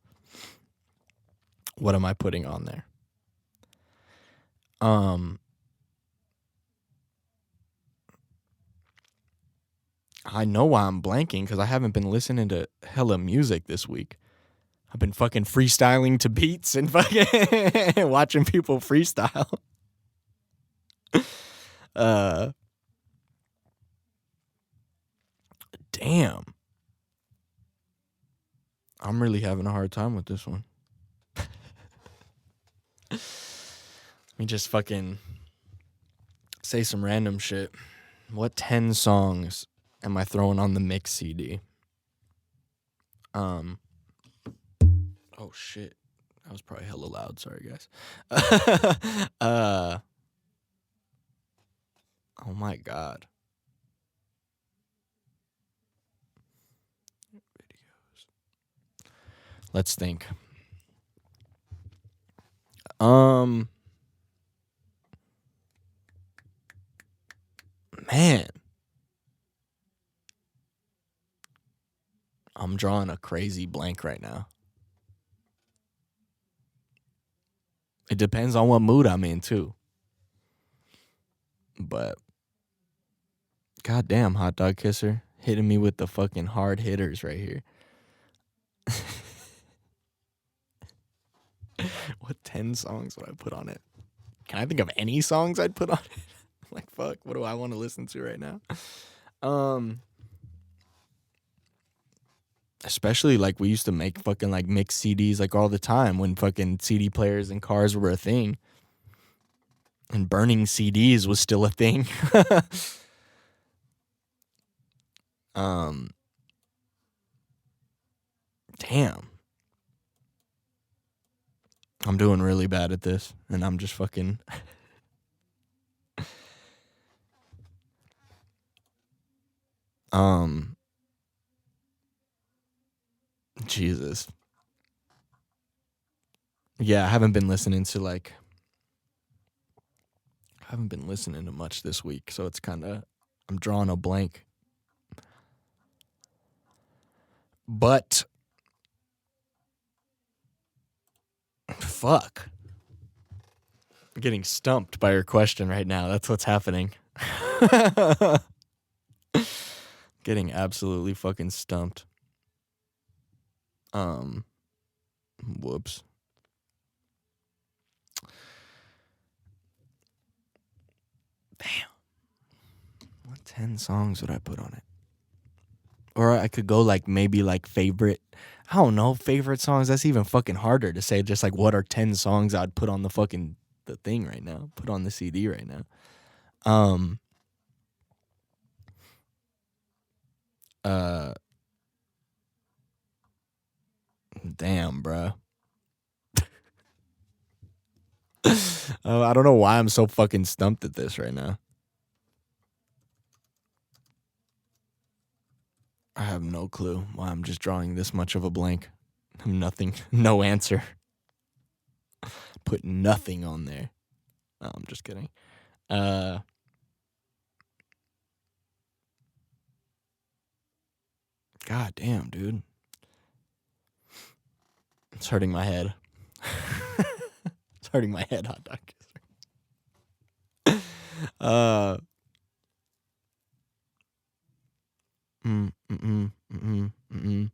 What am I putting on there? I know why I'm blanking, because I haven't been listening to hella music this week. I've been fucking freestyling to beats and fucking watching people freestyle. Damn. I'm really having a hard time with this one. Let me just fucking say some random shit. What 10 songs am I throwing on the mix CD? Oh shit. That was probably hella loud. Sorry, guys. Oh my God. Videos. Let's think. Man. I'm drawing a crazy blank right now. It depends on what mood I'm in, too. But, goddamn, Hot Dog Kisser, hitting me with the fucking hard hitters right here. What 10 songs would I put on it? Can I think of any songs I'd put on it? Like, fuck, what do I want to listen to right now? Especially like we used to make fucking like mix CDs like all the time when fucking CD players and cars were a thing. And burning CDs was still a thing. Damn. I'm doing really bad at this, and I'm just fucking... Jesus. Yeah, I haven't been listening to much this week, so it's kind of... I'm drawing a blank. But... Fuck. I'm getting stumped by your question right now. That's what's happening. Getting absolutely fucking stumped. Whoops. Damn. What 10 songs would I put on it? Or I could go like maybe like favorite. I don't know, favorite songs. That's even fucking harder to say. Just like what are 10 songs I'd put on the fucking the thing right now. Put on the CD right now. Damn, bro. I don't know why I'm so fucking stumped at this right now. I have no clue why I'm just drawing this much of a blank. Nothing, no answer. Put nothing on there. No, I'm just kidding. God damn, dude. It's hurting my head. It's hurting my head, hot dog kisser. Mm, mm, mm, mm.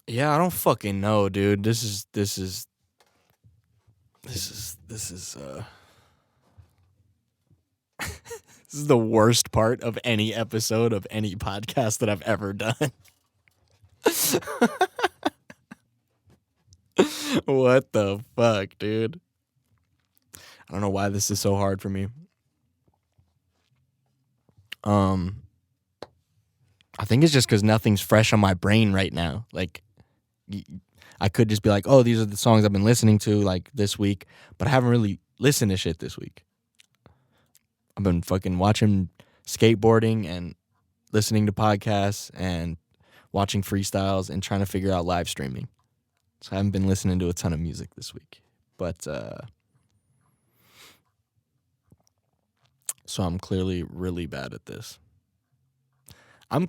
Yeah, I don't fucking know, dude. This is this is the worst part of any episode of any podcast that I've ever done. What the fuck, dude? I don't know why this is so hard for me. I think it's just because nothing's fresh on my brain right now. Like, I could just be like, oh, these are the songs I've been listening to, like, this week. But I haven't really listened to shit this week. I've been fucking watching skateboarding and listening to podcasts and watching freestyles and trying to figure out live streaming. So I haven't been listening to a ton of music this week. But, so I'm clearly really bad at this. I'm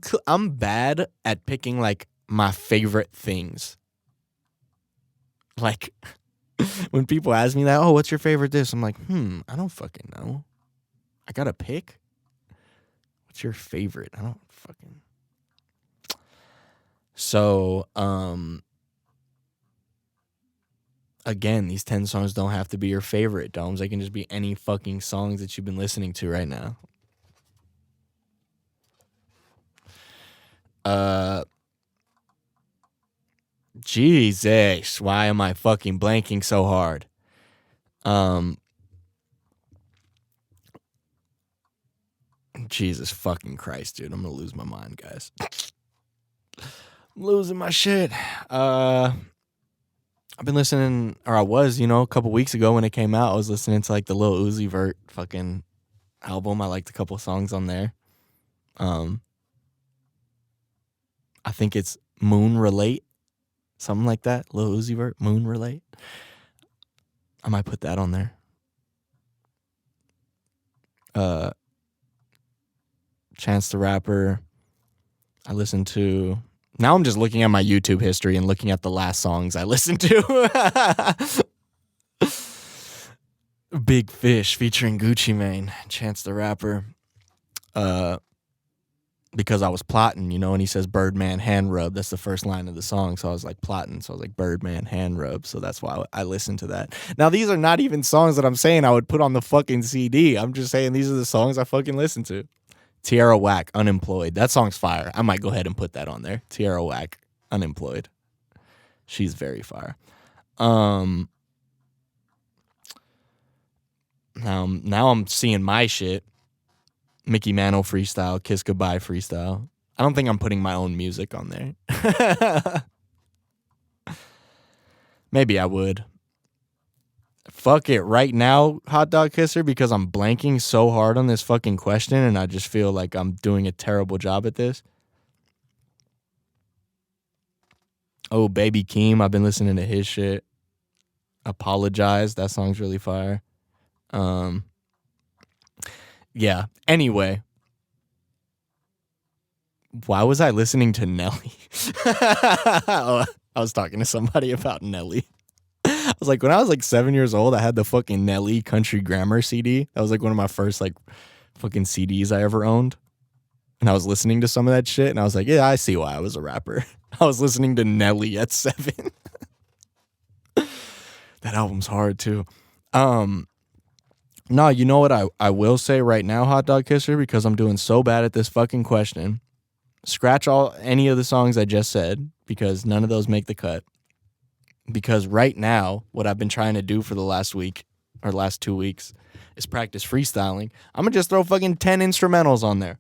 bad at picking, like, my favorite things. Like, when people ask me that, oh, what's your favorite this? I'm like, I don't fucking know. I gotta pick? What's your favorite? I don't fucking... So, again, these 10 songs don't have to be your favorite, Domes. They can just be any fucking songs that you've been listening to right now. Jesus, why am I fucking blanking so hard? Jesus fucking Christ, dude. I'm gonna lose my mind, guys. I'm losing my shit. I've been listening, or I was, a couple weeks ago when it came out, I was listening to, like, the Lil Uzi Vert fucking album. I liked a couple songs on there. I think it's Moon Relate. Something like that. Lil Uzi Vert, Moon Relate. I might put that on there. Chance the Rapper. I listened to... Now I'm just looking at my YouTube history and looking at the last songs I listened to. Big Fish featuring Gucci Mane. Chance the Rapper. Because I was plotting, and he says Birdman hand rub. That's the first line of the song. So I was like plotting. So I was like Birdman hand rub. So that's why I listened to that. Now, these are not even songs that I'm saying I would put on the fucking CD. I'm just saying these are the songs I fucking listen to. Tierra Whack, Unemployed. That song's fire. I might go ahead and put that on there. Tierra Whack, Unemployed. She's very fire. Now I'm seeing my shit. Mickey Mantle freestyle, Kiss Goodbye freestyle. I don't think I'm putting my own music on there. Maybe I would. Fuck it right now, Hot Dog Kisser, because I'm blanking so hard on this fucking question and I just feel like I'm doing a terrible job at this. Oh, Baby Keem, I've been listening to his shit. Apologize, that song's really fire. Yeah, anyway. Why was I listening to Nelly? Oh, I was talking to somebody about Nelly. I was like, when I was like 7 years old, I had the fucking Nelly Country Grammar CD. That was like one of my first like fucking CDs I ever owned. And I was listening to some of that shit and I was like, yeah, I see why I was a rapper. I was listening to Nelly at 7. That album's hard too. No, you know what I will say right now, Hot Dog Kisser, because I'm doing so bad at this fucking question. Scratch any of the songs I just said because none of those make the cut. Because right now, what I've been trying to do for the last week or last 2 weeks is practice freestyling. I'm going to just throw fucking 10 instrumentals on there.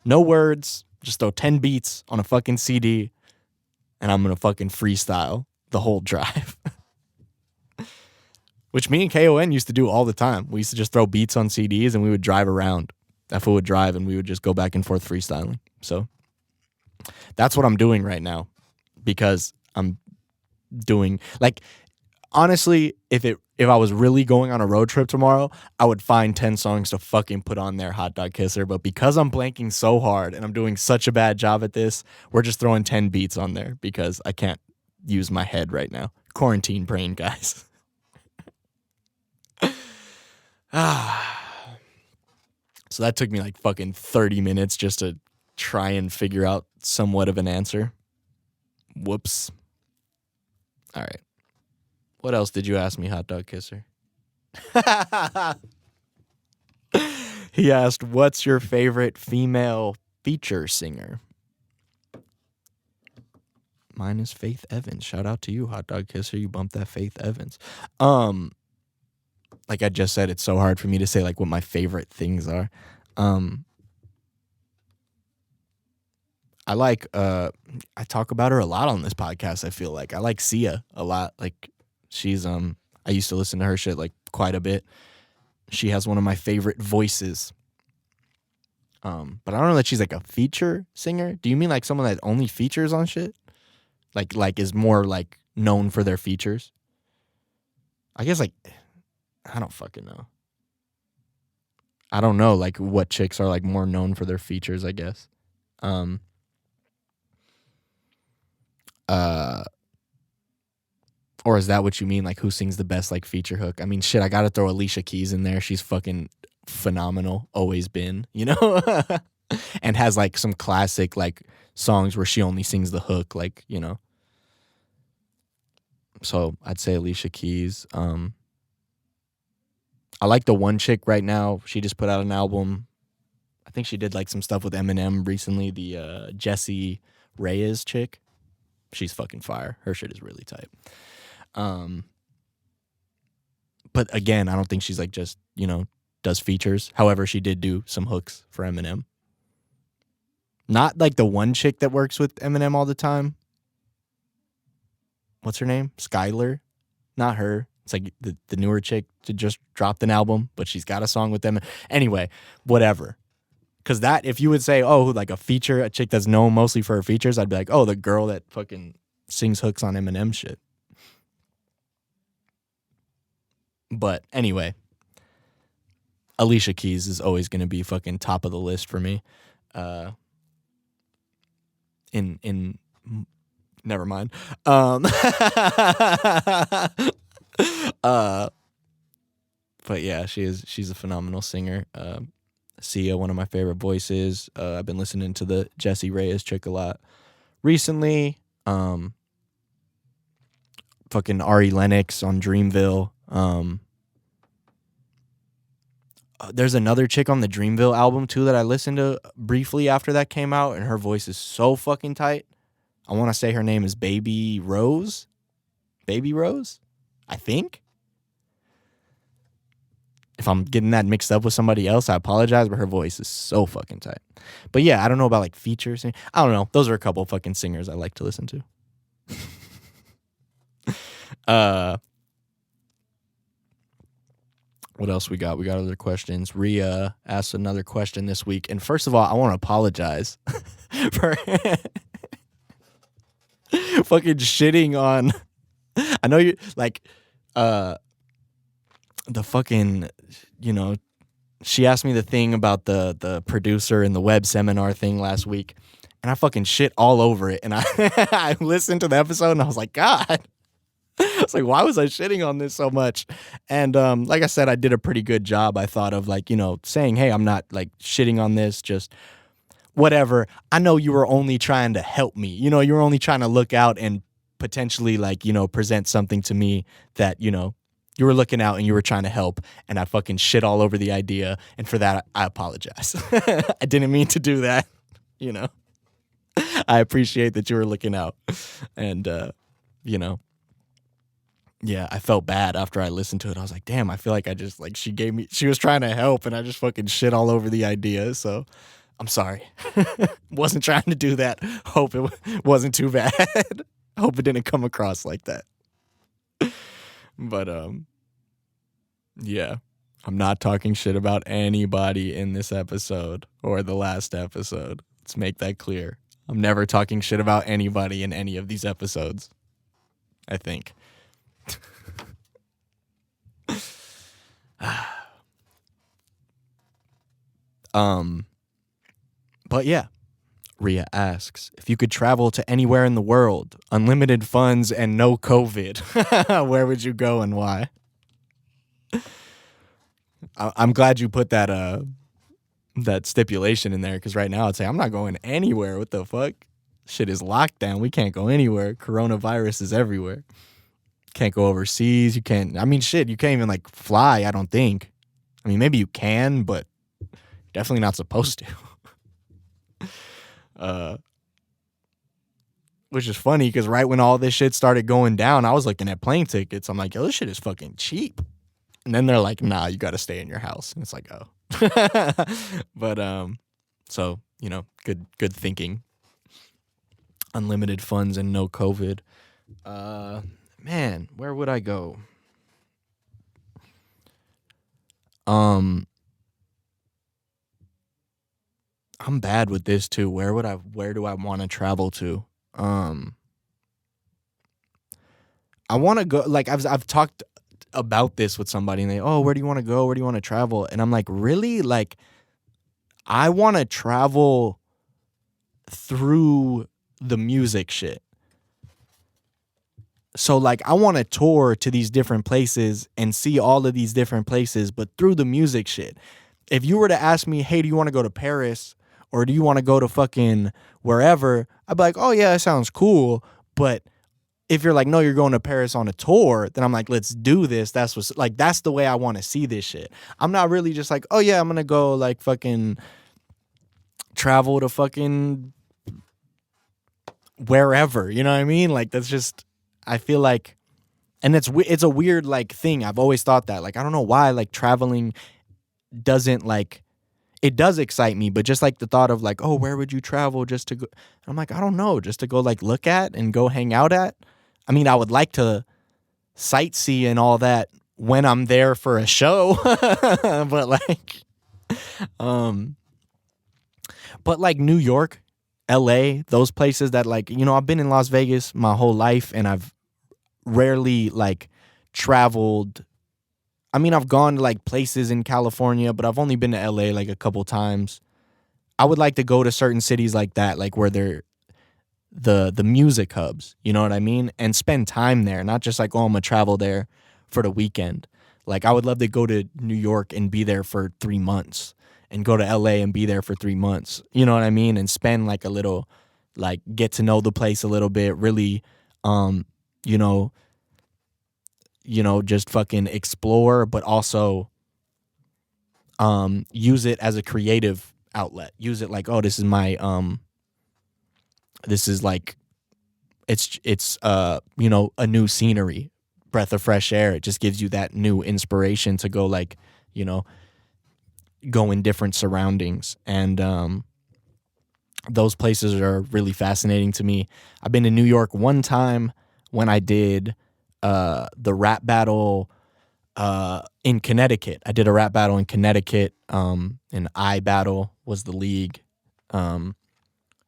No words, just throw 10 beats on a fucking CD and I'm going to fucking freestyle the whole drive. Which me and KON used to do all the time. We used to just throw beats on CDs and we would drive around. That fool would drive and we would just go back and forth freestyling. So that's what I'm doing right now because I'm doing, like, honestly, if I was really going on a road trip tomorrow, I would find 10 songs to fucking put on there, Hot Dog Kisser. But because I'm blanking so hard and I'm doing such a bad job at this, we're just throwing 10 beats on there because I can't use my head right now. Quarantine brain, guys. So that took me like fucking 30 minutes just to try and figure out somewhat of an answer. Whoops. All right. What else did you ask me, Hot Dog Kisser? He asked, what's your favorite female feature singer? Mine is Faith Evans. Shout out to you, Hot Dog Kisser. You bumped that Faith Evans. Like I just said, it's so hard for me to say like what my favorite things are. I like I talk about her a lot on this podcast, I feel like. I like Sia a lot. Like she's I used to listen to her shit like quite a bit. She has one of my favorite voices. But I don't know that she's like a feature singer. Do you mean like someone that only features on shit? Like is more like known for their features? I guess like I don't fucking know. I don't know like what chicks are like more known for their features, I guess. Or is that what you mean? Like who sings the best like feature hook? I mean, shit, I gotta throw Alicia Keys in there. She's fucking phenomenal. Always been, you know? And has like some classic like songs where she only sings the hook, like, you know. So I'd say Alicia Keys. I like the one chick right now. She just put out an album. I think she did like some stuff with Eminem recently. The Jessie Reyes chick. She's fucking fire. Her shit is really tight. But again, I don't think she's like just, you know, does features. However, she did do some hooks for Eminem. Not like the one chick that works with Eminem all the time. What's her name? Skylar? Not her. It's like the newer chick to just dropped an album, but she's got a song with them. Anyway, whatever. Because that, if you would say, oh, like a feature, a chick that's known mostly for her features, I'd be like, oh, the girl that fucking sings hooks on Eminem shit. But anyway, Alicia Keys is always going to be fucking top of the list for me. Never mind. But yeah, she's a phenomenal singer. Sia, one of my favorite voices. I've been listening to the Jessie Reyes chick a lot recently. Fucking Ari Lennox on Dreamville. There's another chick on the Dreamville album too that I listened to briefly after that came out, and her voice is so fucking tight. I want to say her name is Baby Rose. Baby Rose? I think. If I'm getting that mixed up with somebody else, I apologize, but her voice is so fucking tight. But yeah, I don't know about like features. I don't know. Those are a couple of fucking singers I like to listen to. What else we got? We got other questions. Rhea asked another question this week. And first of all, I want to apologize for fucking shitting on. I know you like the fucking, you know, she asked me the thing about the producer and the web seminar thing last week, and I fucking shit all over it. And I listened to the episode and I was like, God. I was like, why was I shitting on this so much? And like I said, I did a pretty good job, I thought, of like, you know, saying, hey, I'm not like shitting on this, just whatever. I know you were only trying to help me. You know, you were only trying to look out and potentially like, you know, present something to me that, you know, you were looking out and you were trying to help, and I fucking shit all over the idea. And for that, I apologize. I didn't mean to do that, you know. I appreciate that you were looking out. And, you know, yeah, I felt bad after I listened to it. I was like, damn, I feel like I just, like, she was trying to help and I just fucking shit all over the idea. So I'm sorry. Wasn't trying to do that. Hope it wasn't too bad. Hope it didn't come across like that. But, yeah, I'm not talking shit about anybody in this episode or the last episode. Let's make that clear. I'm never talking shit about anybody in any of these episodes, I think. But yeah, Ria asks, if you could travel to anywhere in the world, unlimited funds and no COVID, where would you go and why? I'm glad you put that stipulation in there, because right now I'd say I'm not going anywhere. What the fuck? Shit is locked down. We can't go anywhere. Coronavirus is everywhere. Can't go overseas. You can't. I mean, shit. You can't even like fly. I don't think. I mean, maybe you can, but definitely not supposed to. Which is funny because right when all this shit started going down, I was looking at plane tickets. I'm like, yo, this shit is fucking cheap. And then they're like, nah, you got to stay in your house. And it's like, oh. But so, you know, good thinking. Unlimited funds and no COVID. Man, where would I go? I'm bad with this too. Where do I want to travel to? I want to go, like I've talked about this with somebody and they, oh, where do you want to go? Where do you want to travel? And I'm like, really? Like, I want to travel through the music shit. So like, I want to tour to these different places and see all of these different places, but through the music shit. If you were to ask me, hey, do you want to go to Paris or do you want to go to fucking wherever? I'd be like, oh yeah, that sounds cool. But if you're like, no, you're going to Paris on a tour, then I'm like, let's do this. That's the way I want to see this shit. I'm not really just like, oh yeah, I'm going to go like fucking travel to fucking wherever, you know what I mean? Like, that's just, I feel like, and it's a weird like thing. I've always thought that, like, I don't know why, like, traveling doesn't like, it does excite me, but just like the thought of like, oh, where would you travel just to go? I'm like, I don't know, just to go like look at and go hang out at. I mean, I would like to sightsee and all that when I'm there for a show, but like New York, LA, those places that like, you know, I've been in Las Vegas my whole life and I've rarely like traveled. I mean, I've gone to like places in California, but I've only been to LA like a couple times. I would like to go to certain cities like that, like where they're the music hubs, you know what I mean? And spend time there, not just like, oh, I'm gonna travel there for the weekend. Like, I would love to go to New York and be there for 3 months and go to LA and be there for 3 months. You know what I mean? And spend like a little, like, get to know the place a little bit, really, you know, just fucking explore, but also use it as a creative outlet. Use it like, oh, this is my this is like, it's you know, a new scenery, breath of fresh air. It just gives you that new inspiration to go, like, you know, go in different surroundings. And those places are really fascinating to me. I've been to New York one time when I did the rap battle in Connecticut. I did a rap battle in Connecticut. An I Battle was the league.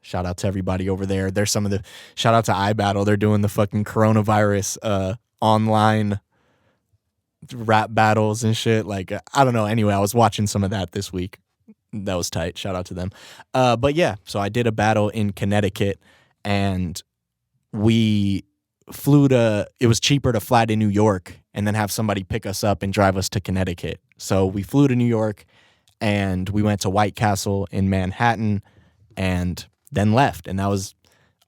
Shout out to everybody over there. There's some of the, shout out to I Battle. They're doing the fucking coronavirus online rap battles and shit. Like, I don't know. Anyway, I was watching some of that this week. That was tight. Shout out to them. But yeah, so I did a battle in Connecticut and we flew to, it was cheaper to fly to New York and then have somebody pick us up and drive us to Connecticut. So we flew to New York and we went to White Castle in Manhattan and then left. And that was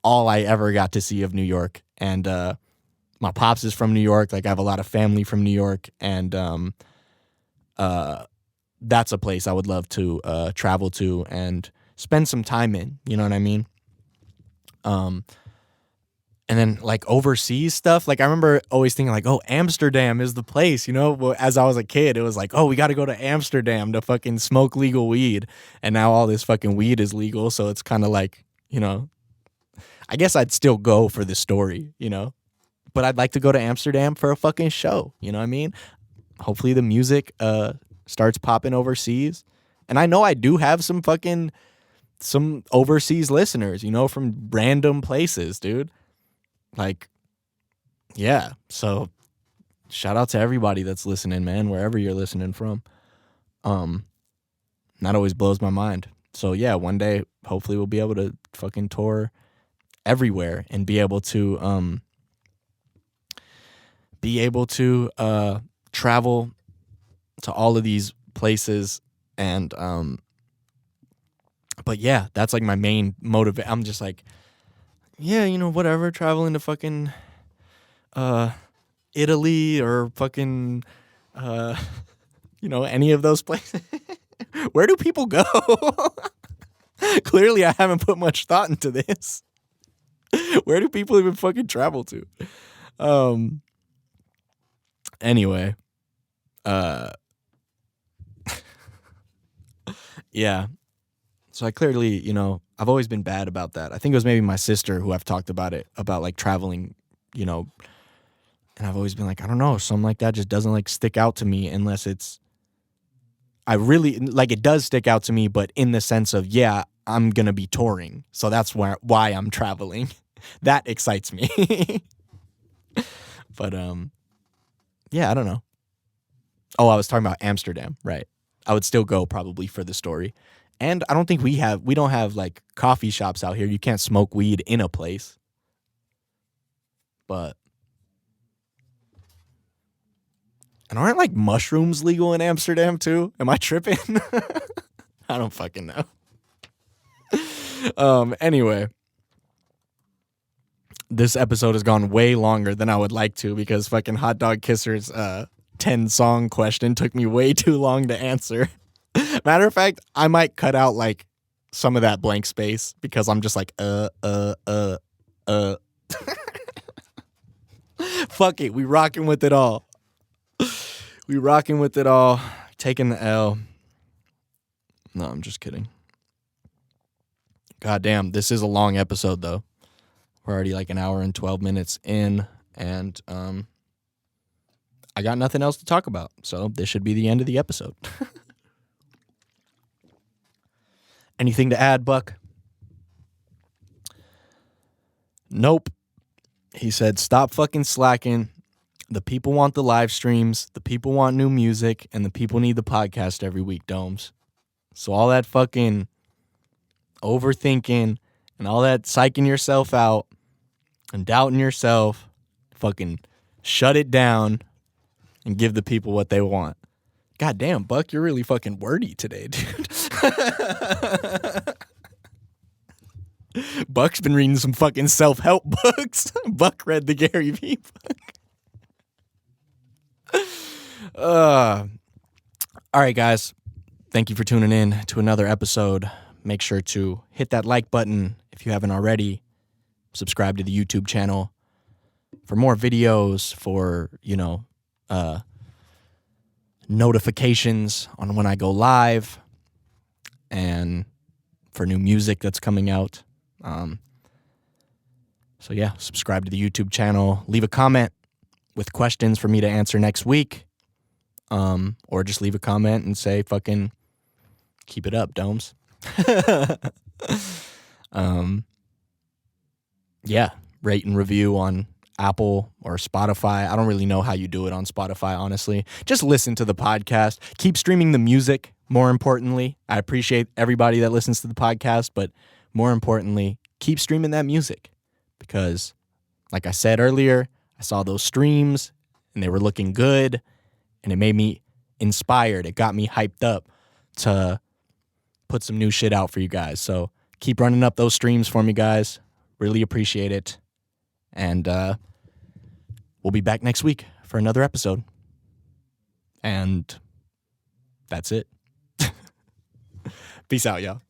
all I ever got to see of New York. And my pops is from New York. Like, I have a lot of family from New York. And that's a place I would love to travel to and spend some time in. You know what I mean? And then like overseas stuff, like I remember always thinking like, oh, Amsterdam is the place, you know? Well, as I was a kid, it was like, oh, we got to go to Amsterdam to fucking smoke legal weed. And now all this fucking weed is legal. So it's kind of like, you know, I guess I'd still go for the story, you know? But I'd like to go to Amsterdam for a fucking show, you know what I mean? Hopefully the music starts popping overseas. And I know I do have some overseas listeners, you know, from random places, dude. Like, yeah, so shout out to everybody that's listening, man, wherever you're listening from. That always blows my mind. So yeah, one day hopefully we'll be able to fucking tour everywhere and be able to travel to all of these places. And but yeah, that's like my main motive. I'm just like, yeah, whatever, traveling to fucking Italy or fucking any of those places. Where do people go? Clearly I haven't put much thought into this. Where do people even fucking travel to? Anyway, yeah. So I clearly, I've always been bad about that. I think it was maybe my sister who I've talked about it, about like traveling, and I've always been like, I don't know, something like that just doesn't like stick out to me unless I really, like, it does stick out to me, but in the sense of, yeah, I'm going to be touring. So that's why I'm traveling. That excites me. But, yeah, I don't know. Oh, I was talking about Amsterdam, right? I would still go probably for the story. And I don't think we don't have like coffee shops out here. You can't smoke weed in a place. But, and aren't like mushrooms legal in Amsterdam too? Am I tripping? I don't fucking know. Anyway, this episode has gone way longer than I would like to because fucking Hot Dog Kisser's 10-song question took me way too long to answer. Matter of fact, I might cut out like some of that blank space because I'm just like, Fuck it, we rocking with it all. We rocking with it all. Taking the L. No, I'm just kidding. God damn, this is a long episode though. We're already like an hour and 12 minutes in, and I got nothing else to talk about, so this should be the end of the episode. Anything to add, Buck? Nope. He said, stop fucking slacking. The people want the live streams, the people want new music, and the people need the podcast every week, Domes. So all that fucking overthinking and all that psyching yourself out and doubting yourself, fucking shut it down and give the people what they want. God damn, Buck, you're really fucking wordy today, dude. Buck's been reading some fucking self-help books. Buck read the Gary Vee book. All right, guys. Thank you for tuning in to another episode. Make sure to hit that like button if you haven't already. Subscribe to the YouTube channel for more videos, for, notifications on when I go live, and for new music that's coming out. So yeah, subscribe to the YouTube channel. Leave a comment with questions for me to answer next week. Or just leave a comment and say fucking keep it up, Domes. Yeah, rate and review on Apple or Spotify. I don't really know how you do it on Spotify, honestly. Just listen to the podcast. Keep streaming the music, more importantly. I appreciate everybody that listens to the podcast, but more importantly, keep streaming that music. Because, like I said earlier, I saw those streams, and they were looking good, and it made me inspired. It got me hyped up to put some new shit out for you guys. So keep running up those streams for me, guys. Really appreciate it. And we'll be back next week for another episode. And that's it. Peace out, y'all.